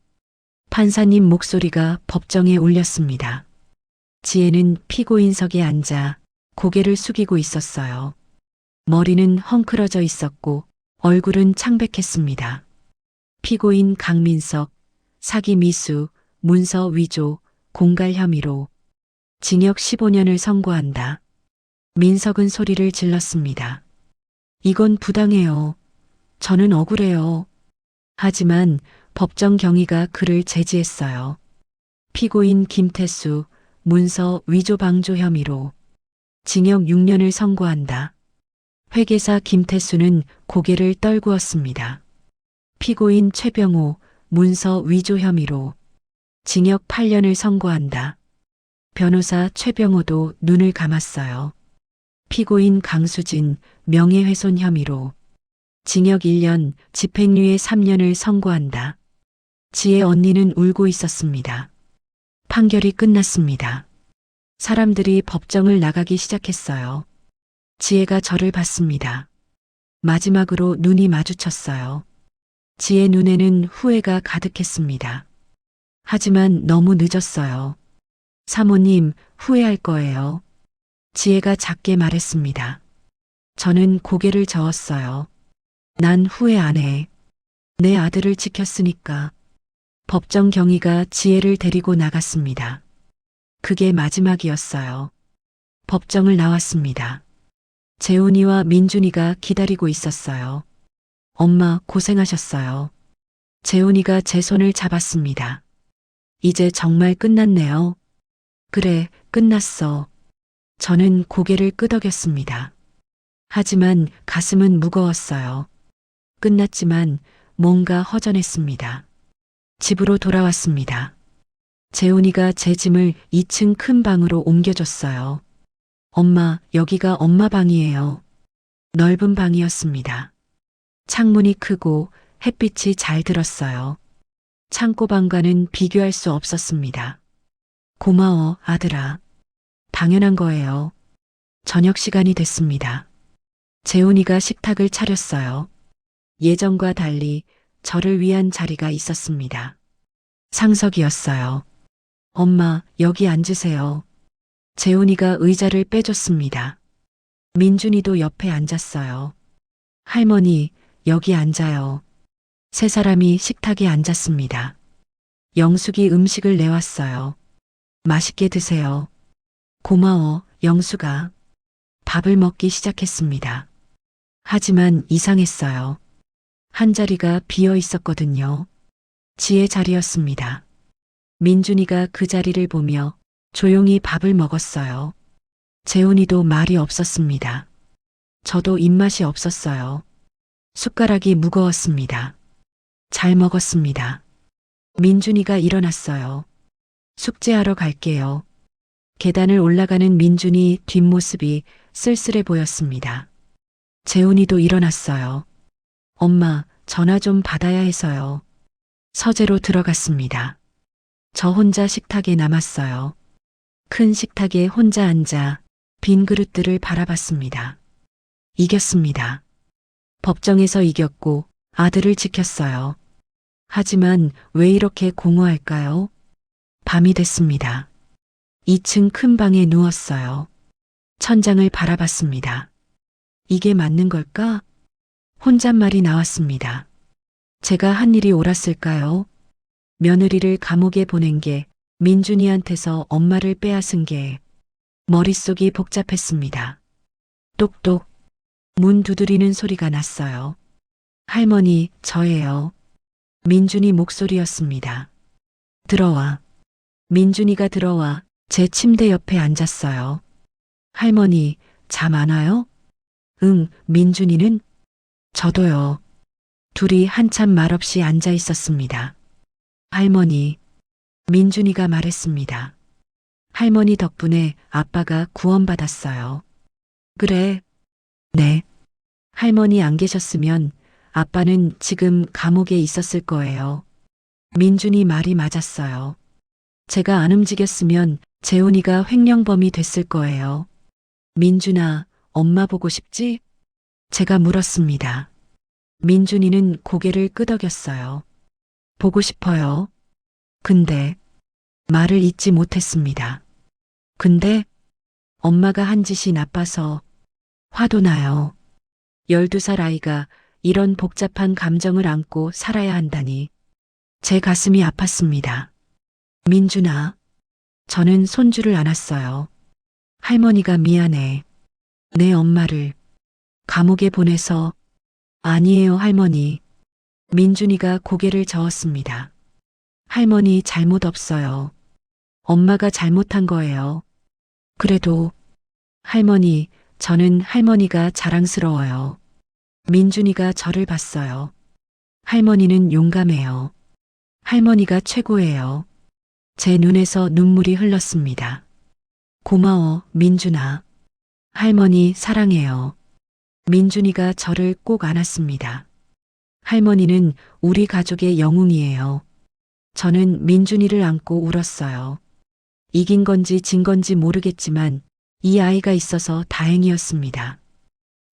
판사님 목소리가 법정에 울렸습니다. 지혜는 피고인석에 앉아 고개를 숙이고 있었어요. 머리는 헝클어져 있었고 얼굴은 창백했습니다. 피고인 강민석, 사기 미수, 문서 위조, 공갈 혐의로 징역 15년을 선고한다. 민석은 소리를 질렀습니다. 이건 부당해요. 저는 억울해요. 하지만 법정 경위가 그를 제지했어요. 피고인 김태수, 문서 위조 방조 혐의로 징역 6년을 선고한다. 회계사 김태수는 고개를 떨구었습니다. 피고인 최병호, 문서 위조 혐의로 징역 8년을 선고한다. 변호사 최병호도 눈을 감았어요. 피고인 강수진, 명예훼손 혐의로 징역 1년, 집행유예 3년을 선고한다. 지혜 언니는 울고 있었습니다. 판결이 끝났습니다. 사람들이 법정을 나가기 시작했어요. 지혜가 저를 봤습니다. 마지막으로 눈이 마주쳤어요. 지혜 눈에는 후회가 가득했습니다. 하지만 너무 늦었어요. 사모님, 후회할 거예요. 지혜가 작게 말했습니다. 저는 고개를 저었어요. 난 후회 안 해. 내 아들을 지켰으니까. 법정 경위가 지혜를 데리고 나갔습니다. 그게 마지막이었어요. 법정을 나왔습니다. 재훈이와 민준이가 기다리고 있었어요. 엄마 고생하셨어요. 재훈이가 제 손을 잡았습니다. 이제 정말 끝났네요. 그래, 끝났어. 저는 고개를 끄덕였습니다. 하지만 가슴은 무거웠어요. 끝났지만 뭔가 허전했습니다. 집으로 돌아왔습니다. 재훈이가 제 짐을 2층 큰 방으로 옮겨줬어요. 엄마, 여기가 엄마 방이에요. 넓은 방이었습니다. 창문이 크고 햇빛이 잘 들었어요. 창고방과는 비교할 수 없었습니다. 고마워, 아들아. 당연한 거예요. 저녁 시간이 됐습니다. 재훈이가 식탁을 차렸어요. 예전과 달리 저를 위한 자리가 있었습니다. 상석이었어요. 엄마, 여기 앉으세요. 재훈이가 의자를 빼줬습니다. 민준이도 옆에 앉았어요. 할머니, 여기 앉아요. 세 사람이 식탁에 앉았습니다. 영숙이 음식을 내왔어요. 맛있게 드세요. 고마워, 영숙아. 밥을 먹기 시작했습니다. 하지만 이상했어요. 한 자리가 비어 있었거든요. 지혜 자리였습니다. 민준이가 그 자리를 보며 조용히 밥을 먹었어요. 재훈이도 말이 없었습니다. 저도 입맛이 없었어요. 숟가락이 무거웠습니다. 잘 먹었습니다. 민준이가 일어났어요. 숙제하러 갈게요. 계단을 올라가는 민준이 뒷모습이 쓸쓸해 보였습니다. 재훈이도 일어났어요. 엄마, 전화 좀 받아야 해서요. 서재로 들어갔습니다. 저 혼자 식탁에 남았어요. 큰 식탁에 혼자 앉아 빈 그릇들을 바라봤습니다. 이겼습니다. 법정에서 이겼고 아들을 지켰어요. 하지만 왜 이렇게 공허할까요? 밤이 됐습니다. 2층 큰 방에 누웠어요. 천장을 바라봤습니다. 이게 맞는 걸까? 혼잣말이 나왔습니다. 제가 한 일이 옳았을까요? 며느리를 감옥에 보낸 게, 민준이한테서 엄마를 빼앗은 게, 머릿속이 복잡했습니다. 똑똑. 문 두드리는 소리가 났어요. 할머니, 저예요. 민준이 목소리였습니다. 들어와. 민준이가 들어와 제 침대 옆에 앉았어요. 할머니, 잠 안 와요? 응, 민준이는? 저도요. 둘이 한참 말없이 앉아 있었습니다. 할머니, 민준이가 말했습니다. 할머니 덕분에 아빠가 구원받았어요. 그래? 네. 할머니 안 계셨으면 아빠는 지금 감옥에 있었을 거예요. 민준이 말이 맞았어요. 제가 안 움직였으면 재훈이가 횡령범이 됐을 거예요. 민준아, 엄마 보고 싶지? 제가 물었습니다. 민준이는 고개를 끄덕였어요. 보고 싶어요. 근데 말을 잇지 못했습니다. 근데 엄마가 한 짓이 나빠서 화도 나요. 12살 아이가 이런 복잡한 감정을 안고 살아야 한다니. 제 가슴이 아팠습니다. 민준아, 저는 손주를 안았어요. 할머니가 미안해. 내 엄마를 감옥에 보내서. 아니에요, 할머니. 민준이가 고개를 저었습니다. 할머니 잘못 없어요. 엄마가 잘못한 거예요. 그래도 할머니, 저는 할머니가 자랑스러워요. 민준이가 저를 봤어요. 할머니는 용감해요. 할머니가 최고예요. 제 눈에서 눈물이 흘렀습니다. 고마워, 민준아. 할머니 사랑해요. 민준이가 저를 꼭 안았습니다. 할머니는 우리 가족의 영웅이에요. 저는 민준이를 안고 울었어요. 이긴 건지 진 건지 모르겠지만 이 아이가 있어서 다행이었습니다.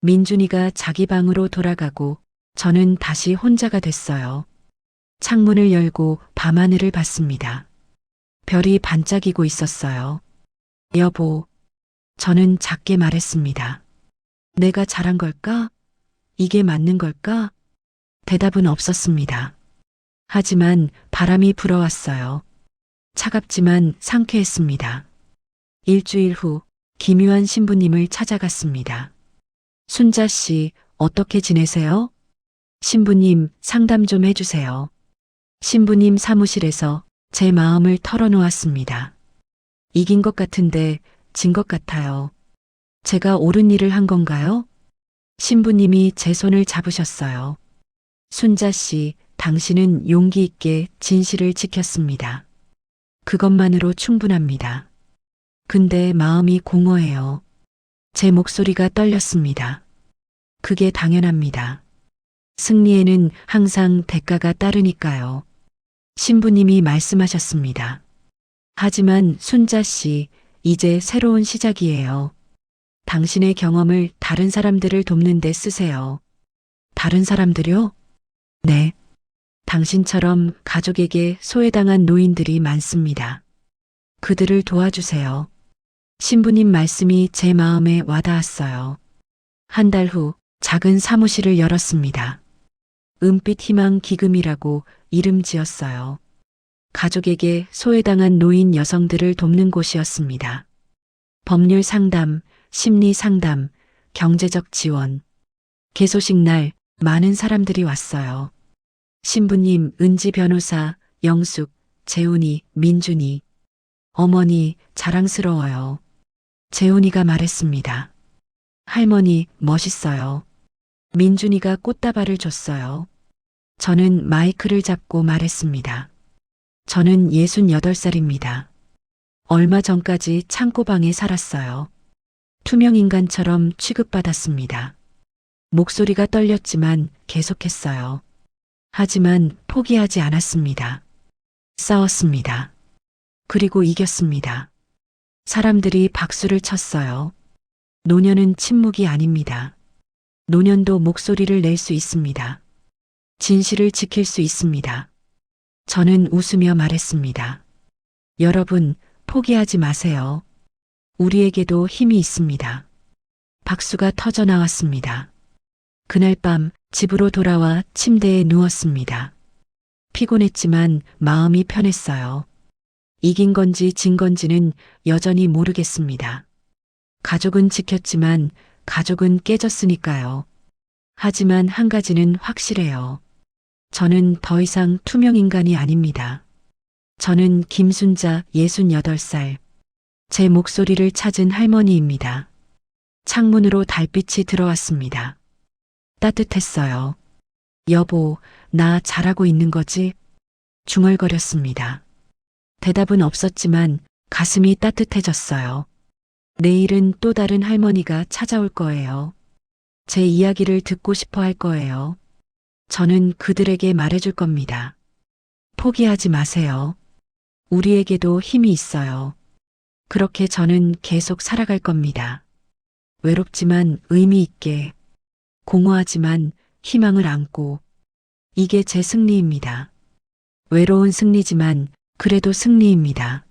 민준이가 자기 방으로 돌아가고 저는 다시 혼자가 됐어요. 창문을 열고 밤하늘을 봤습니다. 별이 반짝이고 있었어요. 여보, 저는 작게 말했습니다. 내가 잘한 걸까? 이게 맞는 걸까? 대답은 없었습니다. 하지만 바람이 불어왔어요. 차갑지만 상쾌했습니다. 일주일 후 김유한 신부님을 찾아갔습니다. 순자 씨, 어떻게 지내세요? 신부님, 상담 좀 해주세요. 신부님 사무실에서 제 마음을 털어놓았습니다. 이긴 것 같은데 진 것 같아요. 제가 옳은 일을 한 건가요? 신부님이 제 손을 잡으셨어요. 순자 씨, 당신은 용기 있게 진실을 지켰습니다. 그것만으로 충분합니다. 근데 마음이 공허해요. 제 목소리가 떨렸습니다. 그게 당연합니다. 승리에는 항상 대가가 따르니까요. 신부님이 말씀하셨습니다. 하지만 순자 씨, 이제 새로운 시작이에요. 당신의 경험을 다른 사람들을 돕는 데 쓰세요. 다른 사람들요? 네. 당신처럼 가족에게 소외당한 노인들이 많습니다. 그들을 도와주세요. 신부님 말씀이 제 마음에 와닿았어요. 한 달 후 작은 사무실을 열었습니다. 은빛 희망 기금이라고 이름 지었어요. 가족에게 소외당한 노인 여성들을 돕는 곳이었습니다. 법률 상담, 심리 상담, 경제적 지원. 개소식 날 많은 사람들이 왔어요. 신부님, 은지 변호사, 영숙, 재훈이, 민준이. 어머니, 자랑스러워요. 재훈이가 말했습니다. 할머니, 멋있어요. 민준이가 꽃다발을 줬어요. 저는 마이크를 잡고 말했습니다. 저는 68살입니다. 얼마 전까지 창고방에 살았어요. 투명인간처럼 취급받았습니다. 목소리가 떨렸지만 계속했어요. 하지만 포기하지 않았습니다. 싸웠습니다. 그리고 이겼습니다. 사람들이 박수를 쳤어요. 노년은 침묵이 아닙니다. 노년도 목소리를 낼 수 있습니다. 진실을 지킬 수 있습니다. 저는 웃으며 말했습니다. 여러분, 포기하지 마세요. 우리에게도 힘이 있습니다. 박수가 터져 나왔습니다. 그날 밤 집으로 돌아와 침대에 누웠습니다. 피곤했지만 마음이 편했어요. 이긴 건지 진 건지는 여전히 모르겠습니다. 가족은 지켰지만 가족은 깨졌으니까요. 하지만 한 가지는 확실해요. 저는 더 이상 투명 인간이 아닙니다. 저는 김순자 68살. 제 목소리를 찾은 할머니입니다. 창문으로 달빛이 들어왔습니다. 따뜻했어요. 여보, 나 잘하고 있는 거지? 중얼거렸습니다. 대답은 없었지만 가슴이 따뜻해졌어요. 내일은 또 다른 할머니가 찾아올 거예요. 제 이야기를 듣고 싶어 할 거예요. 저는 그들에게 말해줄 겁니다. 포기하지 마세요. 우리에게도 힘이 있어요. 그렇게 저는 계속 살아갈 겁니다. 외롭지만 의미 있게, 공허하지만 희망을 안고, 이게 제 승리입니다. 외로운 승리지만 그래도 승리입니다.